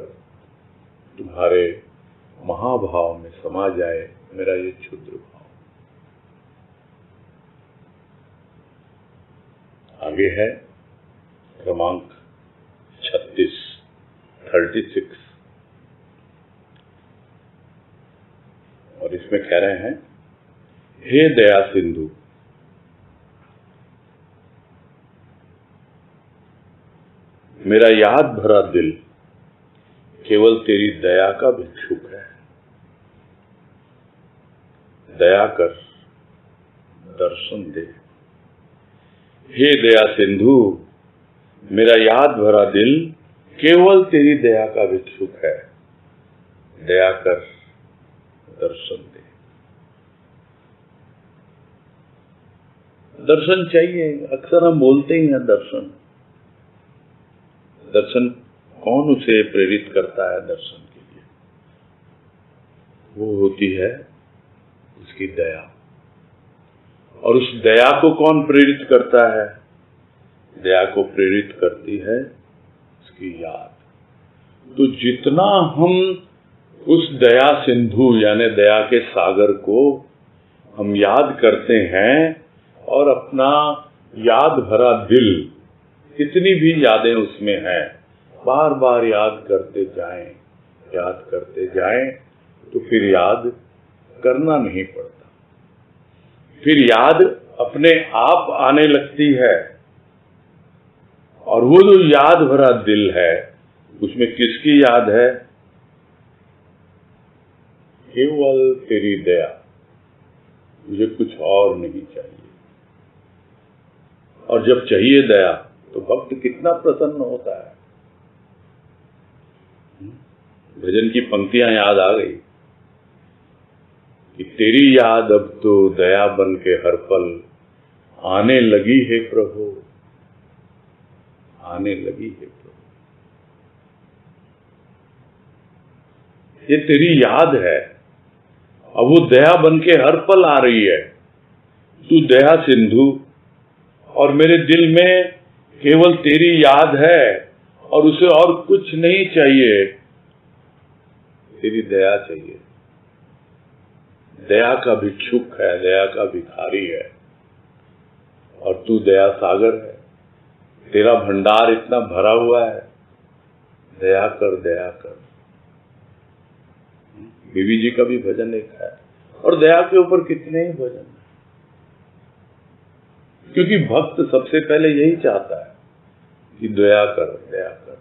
तुम्हारे महाभाव में समा जाए मेरा ये क्षुद्र भाव। आगे है क्रमांक 36 और इसमें कह रहे हैं, हे दया सिंधु, मेरा याद भरा दिल केवल तेरी दया का भिक्षुक है। दया कर, दर्शन दे। हे दया सिंधु, मेरा याद भरा दिल केवल तेरी दया का भिक्षुक है। दया कर, दर्शन दे। दर्शन चाहिए, अक्सर हम बोलते ही हैं दर्शन। दर्शन कौन उसे प्रेरित करता है दर्शन के लिए? वो होती है उसकी दया। और उस दया को कौन प्रेरित करता है? दया को प्रेरित करती है उसकी याद। तो जितना हम उस दया सिंधु यानी दया के सागर को हम याद करते हैं और अपना याद भरा दिल, कितनी भी यादें उसमें हैं, बार बार याद करते जाएं, तो फिर याद करना नहीं पड़ता। फिर याद अपने आप आने लगती है और वो जो याद भरा दिल है, उसमें किसकी याद है? केवल तेरी दया, मुझे कुछ और नहीं चाहिए। और जब चाहिए दया तो भक्त कितना प्रसन्न होता है। भजन की पंक्तियां याद आ गई कि तेरी याद अब तो दया बन के हर पल आने लगी है प्रभु, आने लगी है प्रभु। ये तेरी याद है, अब वो दया बन के हर पल आ रही है। तू दया सिंधु, और मेरे दिल में केवल तेरी याद है और उसे और कुछ नहीं चाहिए, तेरी दया चाहिए। दया का भिक्षुक है, दया का भिखारी है, और तू दया सागर है। तेरा भंडार इतना भरा हुआ है, दया कर, दया कर। बीवी जी का भी भजन एक है, और दया के ऊपर कितने ही भजन है। क्योंकि भक्त सबसे पहले यही चाहता है कि दया कर, दया कर,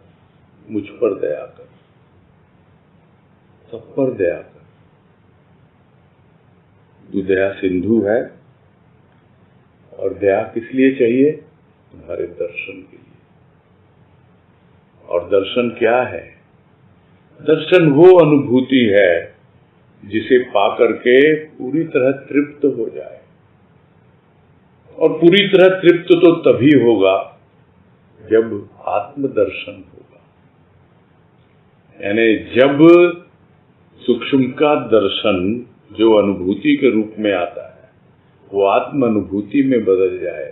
मुझ पर दया कर, सब पर दया कर। तू दया सिंधु है, और दया किस लिए चाहिए? तुम्हारे दर्शन के लिए। और दर्शन क्या है? दर्शन वो अनुभूति है जिसे पाकर के पूरी तरह तृप्त हो जाए। और पूरी तरह तृप्त तो तभी होगा जब आत्मदर्शन होगा, यानी जब सूक्ष्म का दर्शन जो अनुभूति के रूप में आता है वो आत्म अनुभूति में बदल जाए,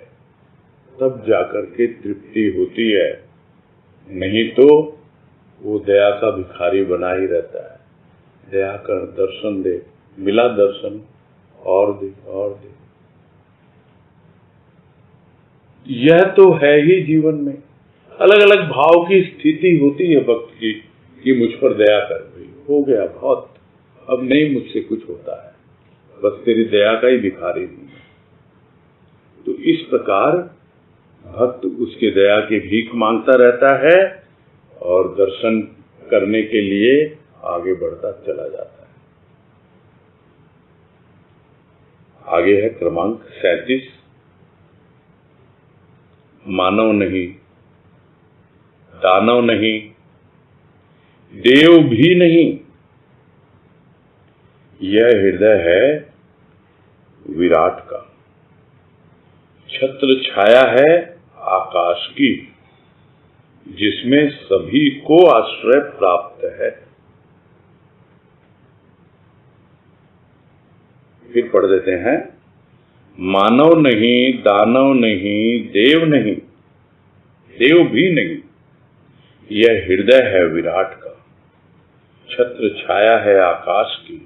तब जाकर के तृप्ति होती है। नहीं तो वो दया का भिखारी बना ही रहता है। दया कर, दर्शन दे, मिला दर्शन, और दे, और दे। यह तो है ही जीवन में। अलग अलग भाव की स्थिति होती है भक्त की कि मुझ पर दया कर, भाई हो गया बहुत, अब नहीं मुझसे कुछ होता है, बस तेरी दया का ही भिखारी हूं। तो इस प्रकार भक्त उसके दया की भीख मांगता रहता है और दर्शन करने के लिए आगे बढ़ता चला जाता है। आगे है क्रमांक 37। मानव नहीं, दानव नहीं, देव भी नहीं, यह हृदय है विराट का। छत्र छाया है आकाश की, जिसमें सभी को आश्रय प्राप्त है। फिर पढ़ देते हैं। मानव नहीं, दानव नहीं, देव नहीं, देव भी नहीं, यह हृदय है विराट का। छत्र छाया है आकाश की,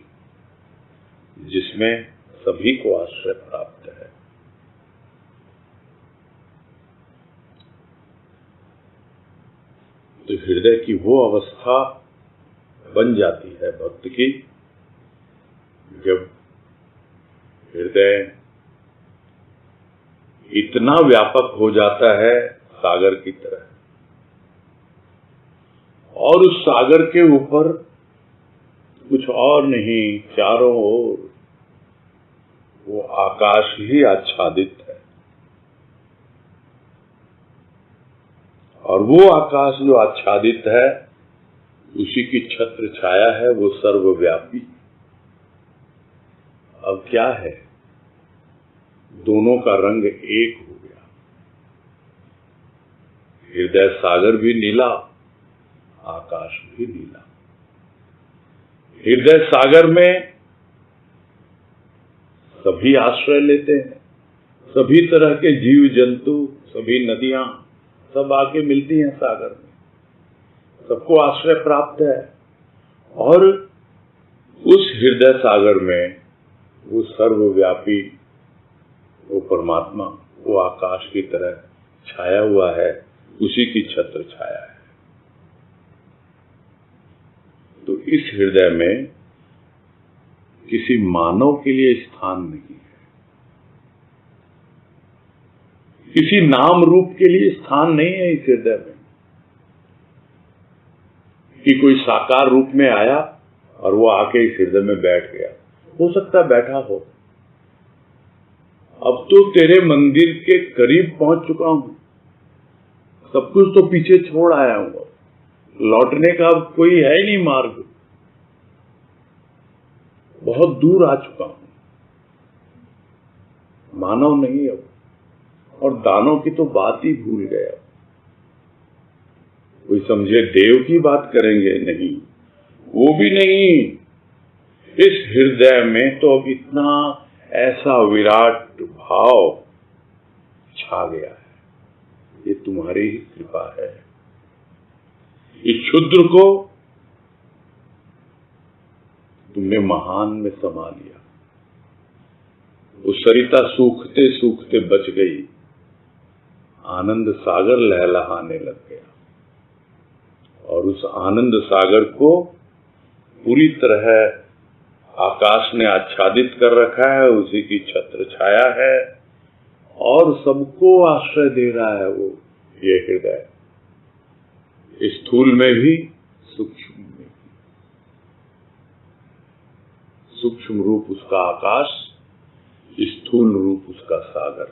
जिसमें सभी को आश्रय प्राप्त है। तो हृदय की वो अवस्था बन जाती है भक्त की, जब हृदय इतना व्यापक हो जाता है सागर की तरह, और उस सागर के ऊपर कुछ और नहीं, चारों ओर वो आकाश ही आच्छादित है। और वो आकाश जो आच्छादित है, उसी की छत्र छाया है, वो सर्वव्यापी। अब क्या है? दोनों का रंग एक हो गया। हृदय सागर भी नीला, आकाश भी नीला। हृदय सागर में सभी आश्रय लेते हैं, सभी तरह के जीव जंतु, सभी नदियां सब आके मिलती हैं सागर में, सबको आश्रय प्राप्त है। और उस हृदय सागर में वो सर्वव्यापी, वो परमात्मा, वो आकाश की तरह छाया हुआ है, उसी की छत्र छाया है। तो इस हृदय में किसी मानव के लिए स्थान नहीं है। किसी नाम रूप के लिए स्थान नहीं है इस हृदय में कि कोई साकार रूप में आया और वो आके इस हृदय में बैठ गया। हो सकता है बैठा हो। अब तो तेरे मंदिर के करीब पहुंच चुका हूं, सब कुछ तो पीछे छोड़ आया हूं, लौटने का अब कोई है ही नहीं मार्ग, बहुत दूर आ चुका हूं, मानव नहीं अब, और दानव की तो बात ही भूल गया। कोई समझे देव की बात करेंगे, नहीं, वो भी नहीं। इस हृदय में तो अब इतना ऐसा विराट भाव छा गया है, ये तुम्हारी ही कृपा है। इस क्षुद्र को तुमने महान में समा लिया। वो सरिता सूखते सूखते बच गई, आनंद सागर लहलहाने लग गया, और उस आनंद सागर को पूरी तरह आकाश ने आच्छादित कर रखा है, उसी की छत्र छाया है, और सबको आश्रय दे रहा है वो, ये हृदय, स्थूल में भी सूक्ष्म में भी। सूक्ष्म रूप उसका आकाश, स्थूल रूप उसका सागर।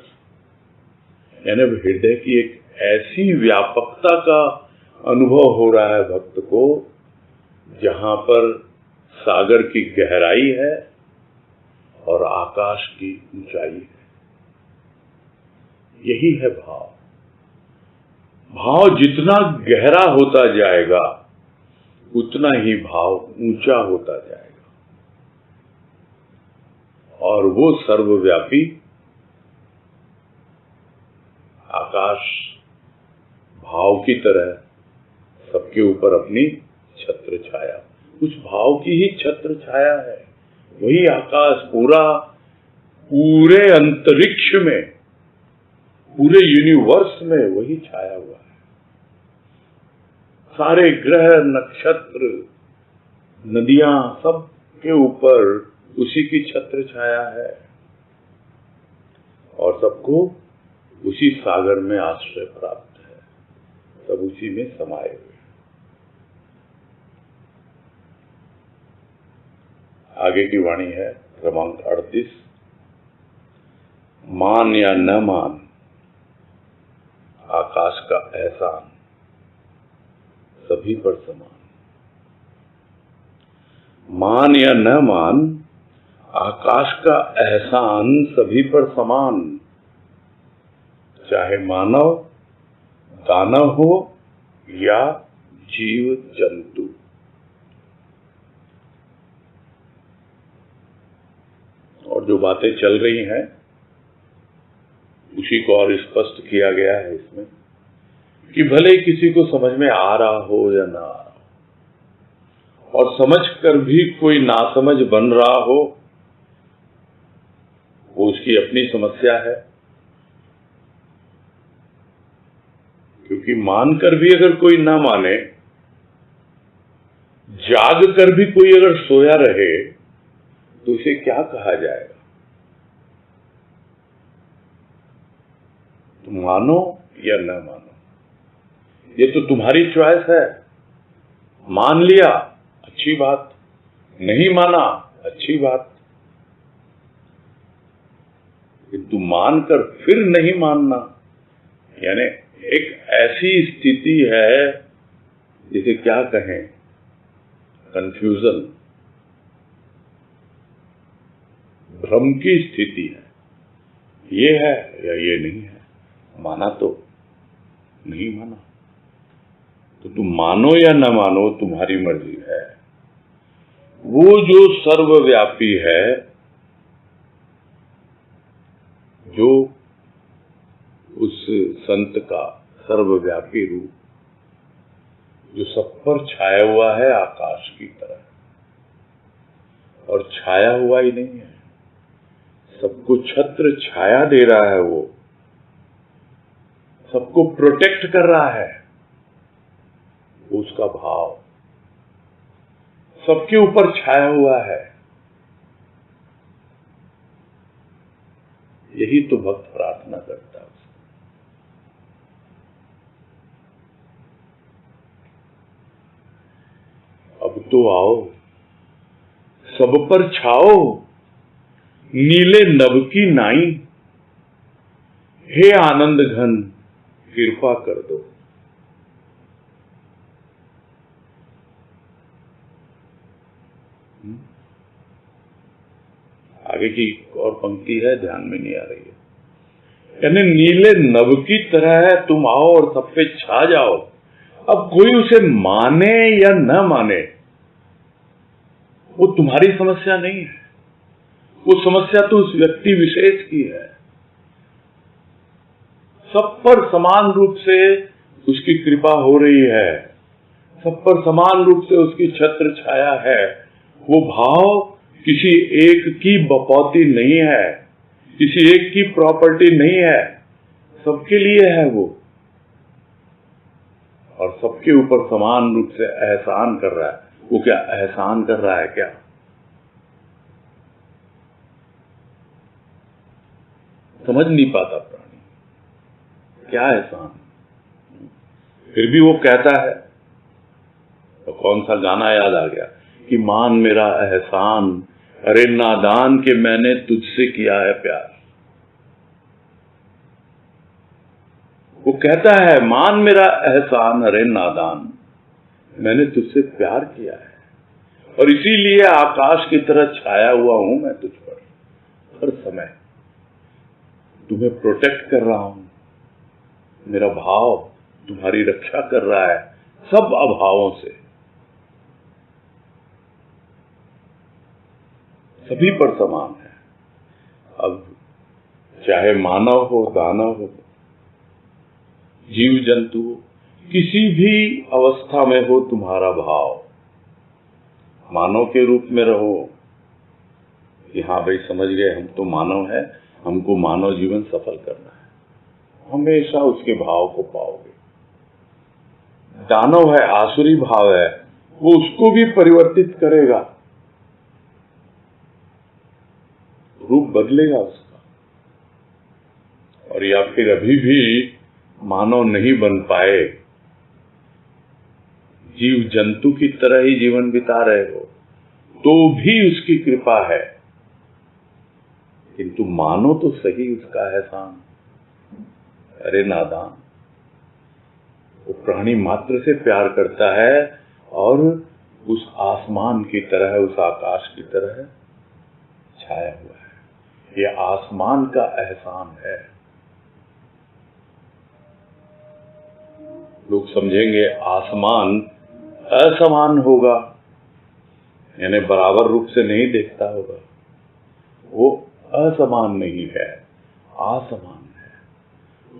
यानी हृदय की एक ऐसी व्यापकता का अनुभव हो रहा है भक्त को, जहां पर सागर की गहराई है और आकाश की ऊंचाई है। यही है भाव। भाव जितना गहरा होता जाएगा उतना ही भाव ऊंचा होता जाएगा, और वो सर्वव्यापी आकाश भाव की तरह सबके ऊपर अपनी छत्र छाया, उस भाव की ही छत्र छाया है। वही आकाश पूरे अंतरिक्ष में, पूरे यूनिवर्स में वही छाया हुआ है। सारे ग्रह, नक्षत्र, नदियां, सब के ऊपर उसी की छत्र छाया है, और सबको उसी सागर में आश्रय प्राप्त है, सब उसी में समाये हुए। आगे की वाणी है क्रमांक 38। मान या न मान, आकाश का एहसान सभी पर समान। मान या न मान, आकाश का एहसान सभी पर समान। चाहे मानव दानव हो या जीव जंतु। और जो बातें चल रही हैं उसी को और स्पष्ट किया गया है इसमें, कि भले ही किसी को समझ में आ रहा हो या ना आ रहा हो, और समझ कर भी कोई नासमझ बन रहा हो, वो उसकी अपनी समस्या है। क्योंकि मानकर भी अगर कोई ना माने, जाग कर भी कोई अगर सोया रहे, तो इसे क्या कहा जाएगा? तुम मानो या न मानो, ये तो तुम्हारी चॉइस है। मान लिया, अच्छी बात, नहीं माना, अच्छी बात, किंतु मानकर फिर नहीं मानना, यानी एक ऐसी स्थिति है जिसे क्या कहें, कंफ्यूजन, भ्रम की स्थिति है। ये है या ये नहीं है, माना तो नहीं माना, तो तुम मानो या न मानो तुम्हारी मर्जी है। वो जो सर्वव्यापी है, जो उस संत का सर्वव्यापी रूप, जो सब पर छाया हुआ है आकाश की तरह, और छाया हुआ ही नहीं है, सबको छत्र छाया दे रहा है, वो सबको प्रोटेक्ट कर रहा है, उसका भाव सबके ऊपर छाया हुआ है। यही तो भक्त प्रार्थना करता है। अब तो आओ, सब पर छाओ, नीले नभ की नाई, हे आनंद घन कृपा कर दो। आगे की और पंक्ति है, ध्यान में नहीं आ रही है। यानी नीले नभ की तरह है, तुम आओ और सब पे छा जाओ। अब कोई उसे माने या न माने, वो तुम्हारी समस्या नहीं है, वो समस्या तो उस व्यक्ति विशेष की है। सब पर समान रूप से उसकी कृपा हो रही है, सब पर समान रूप से उसकी छत्र छाया है। वो भाव किसी एक की बपौती नहीं है, किसी एक की प्रॉपर्टी नहीं है, सबके लिए है वो, और सबके ऊपर समान रूप से एहसान कर रहा है। वो क्या एहसान कर रहा है क्या? समझ नहीं पाता प्राणी क्या एहसान। फिर भी वो कहता है, तो कौन सा गाना याद आ गया कि मान मेरा एहसान, अरे नादान के मैंने तुझसे किया है प्यार। वो कहता है, मान मेरा एहसान, अरे नादान, मैंने तुझसे प्यार किया है, और इसीलिए आकाश की तरह छाया हुआ हूं मैं तुझ पर। हर समय तुम्हें प्रोटेक्ट कर रहा हूं, मेरा भाव तुम्हारी रक्षा कर रहा है सब अभावों से। सभी पर समान है। अब चाहे मानव हो, दानव हो, जीव जंतु हो, किसी भी अवस्था में हो तुम्हारा भाव, मानव के रूप में रहो कि हाँ भाई समझ गए हम तो मानव है, हमको मानव जीवन सफल करना है, हमेशा उसके भाव को पाओगे। दानव है, आसुरी भाव है, वो उसको भी परिवर्तित करेगा, रूप बदलेगा उसका। और या फिर अभी भी मानव नहीं बन पाए, जीव जंतु की तरह ही जीवन बिता रहे हो, तो भी उसकी कृपा है। किंतु मानो तो सही उसका एहसान। अरे नादान, वो प्राणी मात्र से प्यार करता है और उस आसमान की तरह, उस आकाश की तरह छाया हुआ है। ये आसमान का एहसान है। लोग समझेंगे आसमान असमान होगा, यानी बराबर रूप से नहीं देखता होगा। वो असमान नहीं है, आसमान है।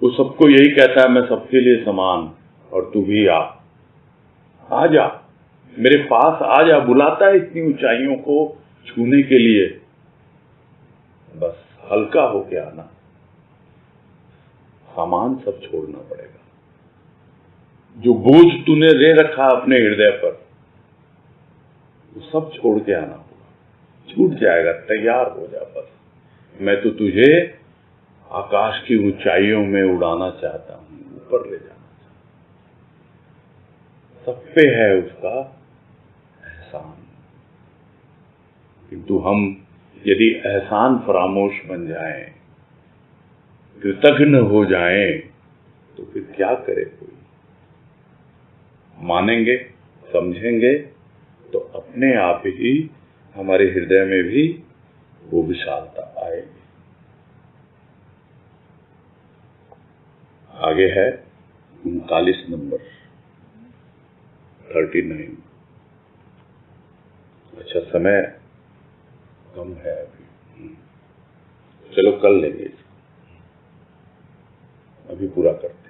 वो सबको यही कहता है, मैं सबके लिए समान, और तू भी आ जा मेरे पास, आ जा, बुलाता है इतनी ऊंचाइयों को छूने के लिए। बस हल्का होके आना, सामान सब छोड़ना पड़ेगा। जो बोझ तूने ले रखा अपने हृदय पर, वो सब छोड़ के आना होगा, छूट जाएगा, तैयार हो जा। बस मैं तो तुझे आकाश की ऊंचाइयों में उड़ाना चाहता हूं, ऊपर ले जाना चाहता हूं। सब पे है उसका एहसान। किंतु हम यदि एहसान फरामोश बन जाएं, कृतघ्न हो जाएं, तो फिर क्या करे कोई? मानेंगे, समझेंगे, तो अपने आप ही हमारे हृदय में भी वो विशालता आएगी। आगे है 39 नंबर, 39। अच्छा, समय कम है अभी, चलो कल लेंगे इसको, अभी पूरा करते हैं।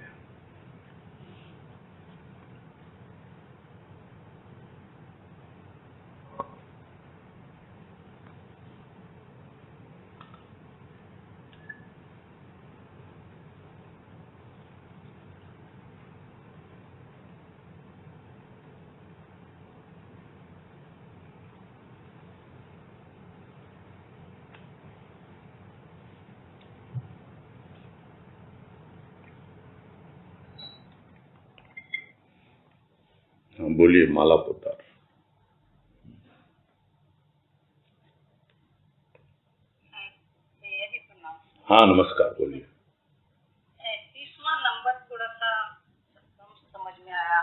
हाँ बोलिए माला पोतार। हाँ नमस्कार, बोलिए। 30वां नंबर थोड़ा सा कम समझ में आया।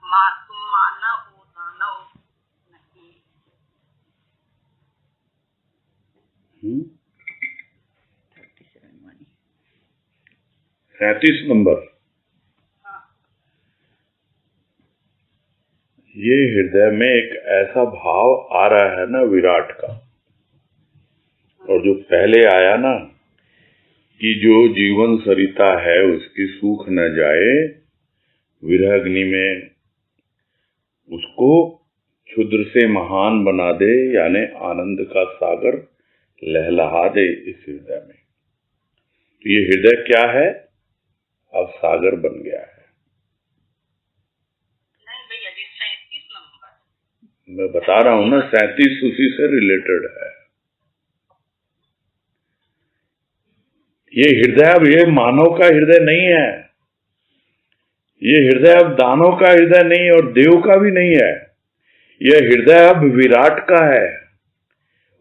मानव हो दानव नहीं। 37 नंबर। हाँ। ये हृदय में एक ऐसा भाव आ रहा है ना विराट का, और जो पहले आया ना कि जो जीवन सरिता है उसकी सूख न जाए, विरह अग्नि में उसको क्षुद्र से महान बना दे, यानी आनंद का सागर लहलहा दे इस हृदय में। तो ये हृदय क्या है? अब सागर बन गया है। नहीं भैया जी, 37 नंबर मैं बता रहा हूं ना, 37 उसी से रिलेटेड है। ये हृदय अब ये मानव का हृदय नहीं है, ये हृदय अब दानव का हृदय नहीं और देव का भी नहीं है। यह हृदय अब विराट का है,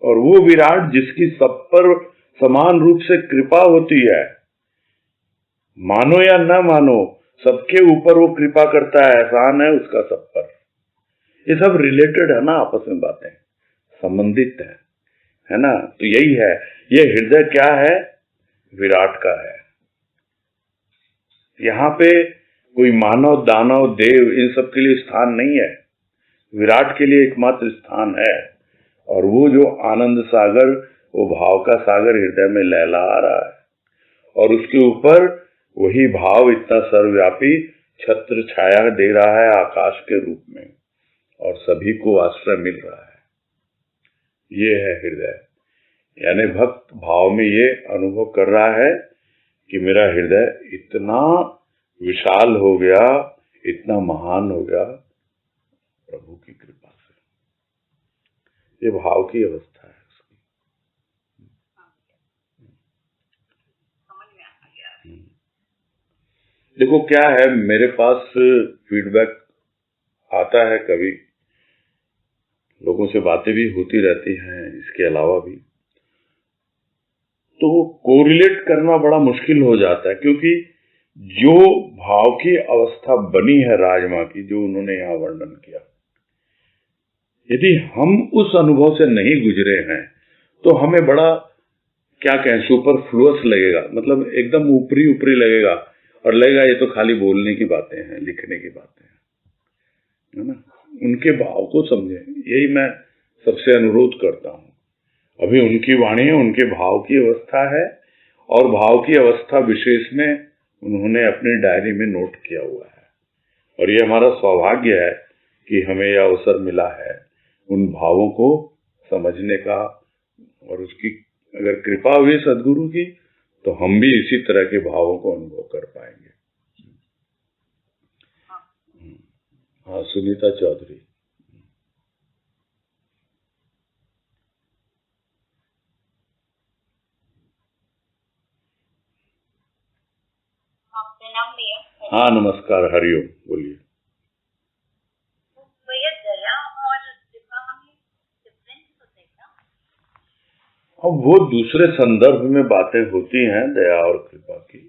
और वो विराट जिसकी सब पर समान रूप से कृपा होती है, मानो या न मानो सबके ऊपर वो कृपा करता है, एहसान है उसका सब पर। ये सब रिलेटेड है ना, आपस में बातें संबंधित है ना। तो यही है, ये हृदय क्या है? विराट का है। यहाँ पे कोई मानव दानव देव इन सब के लिए स्थान नहीं है, विराट के लिए एकमात्र स्थान है। और वो जो आनंद सागर, वो भाव का सागर हृदय में लहलहा रहा है, और उसके ऊपर वही भाव इतना सर्वव्यापी छत्र छाया दे रहा है आकाश के रूप में, और सभी को आश्रय मिल रहा है। ये है हृदय, यानी भक्त भाव में ये अनुभव कर रहा है कि मेरा हृदय इतना विशाल हो गया, इतना महान हो गया प्रभु की कृपा से। ये भाव की अवस्था है उसकी। समझ में आ गया। देखो क्या है, मेरे पास फीडबैक आता है, कभी लोगों से बातें भी होती रहती हैं इसके अलावा भी, तो कोरिलेट करना बड़ा मुश्किल हो जाता है, क्योंकि जो भाव की अवस्था बनी है राजमा की, जो उन्होंने यहाँ वर्णन किया, यदि हम उस अनुभव से नहीं गुजरे हैं तो हमें बड़ा क्या कहें सुपरफ्लुअस लगेगा, मतलब एकदम ऊपरी ऊपरी लगेगा, और लगेगा ये तो खाली बोलने की बातें हैं, लिखने की बातें हैं, है ना। उनके भाव को समझें, यही मैं सबसे अनुरोध करता हूं। अभी उनकी वाणी है, उनके भाव की अवस्था है, और भाव की अवस्था विशेष में उन्होंने अपनी डायरी में नोट किया हुआ है, और ये हमारा सौभाग्य है कि हमें यह अवसर मिला है उन भावों को समझने का, और उसकी अगर कृपा हुई सदगुरु की तो हम भी इसी तरह के भावों को अनुभव कर पाएंगे। हाँ, सुनीता चौधरी। आपने नाम लिया? हाँ नमस्कार, हरिओम, बोलिए। भैया दया और कृपा में डिफरेंस होता है क्या? अब वो दूसरे संदर्भ में बातें होती हैं दया और कृपा की।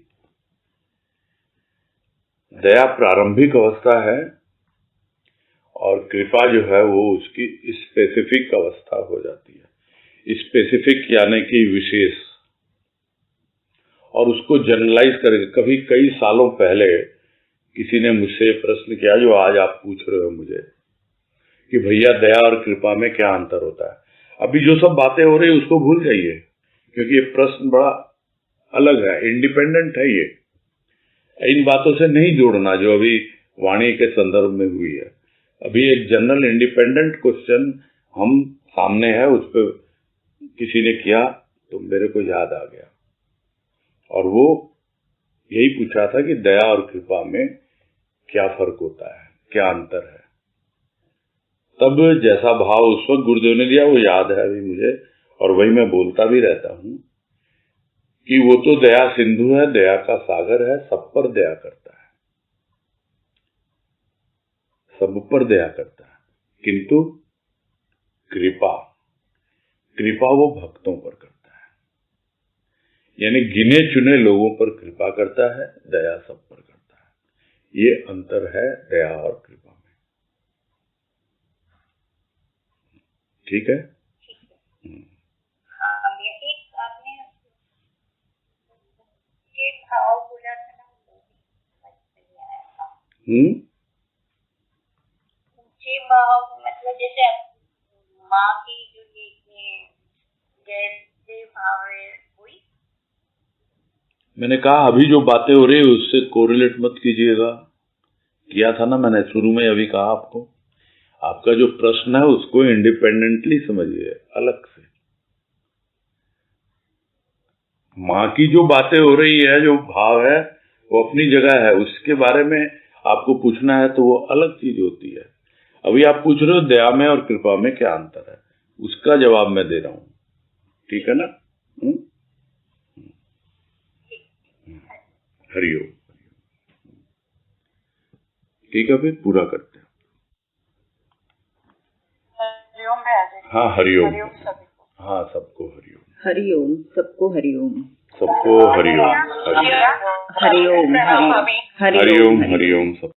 दया प्रारंभिक अवस्था है, और कृपा जो है वो उसकी स्पेसिफिक अवस्था हो जाती है। स्पेसिफिक यानी कि विशेष, और उसको जनरलाइज करके। कभी कई सालों पहले किसी ने मुझसे प्रश्न किया जो आज आप पूछ रहे हो मुझे, कि भैया दया और कृपा में क्या अंतर होता है। अभी जो सब बातें हो रही है उसको भूल जाइए, क्योंकि ये प्रश्न बड़ा अलग है, इंडिपेंडेंट है। ये इन बातों से नहीं जोड़ना जो अभी वाणी के संदर्भ में हुई है। अभी एक जनरल इंडिपेंडेंट क्वेश्चन हम सामने है, उस पर किसी ने किया तो मेरे को याद आ गया, और वो यही पूछा था कि दया और कृपा में क्या फर्क होता है, क्या अंतर है। तब जैसा भाव उस वक्त गुरुदेव ने दिया वो याद है अभी मुझे, और वही मैं बोलता भी रहता हूं कि वो तो दया सिंधु है, दया का सागर है, सब पर दया करता है, सब पर दया करता है। किंतु कृपा, कृपा वो भक्तों पर करता है। यानी गिने चुने लोगों पर कृपा करता है, दया सब पर करता है। ये अंतर है दया और कृपा में। ठीक है? एक आपने ये भाव बोला था ना, समझ नहीं आया था। ऊंचे भाव मतलब जैसे माँ की जो ये जैसे भाव है वही। मैंने कहा अभी जो बातें हो रही है उससे कोरिलेट मत कीजिएगा। किया था ना मैंने शुरू में, अभी कहा आपको। आपका जो प्रश्न है उसको इंडिपेंडेंटली समझिए, अलग से। माँ की जो बातें हो रही है, जो भाव है, वो अपनी जगह है, उसके बारे में आपको पूछना है तो वो अलग चीज होती है। अभी आप पूछ रहे हो दया में और कृपा में क्या अंतर है, उसका जवाब मैं दे रहा हूं। ठीक है ना? हरिओम। ठीक है, फिर पूरा करते हैं। हरिओम है। हाँ, हरिओम। हरिओम सभी को। हाँ, सबको हरिओम। हरिओम, सबको हरिओम। सबको हरिओम। हरिओम, हरिओम, हरिओम, हरिओम सब।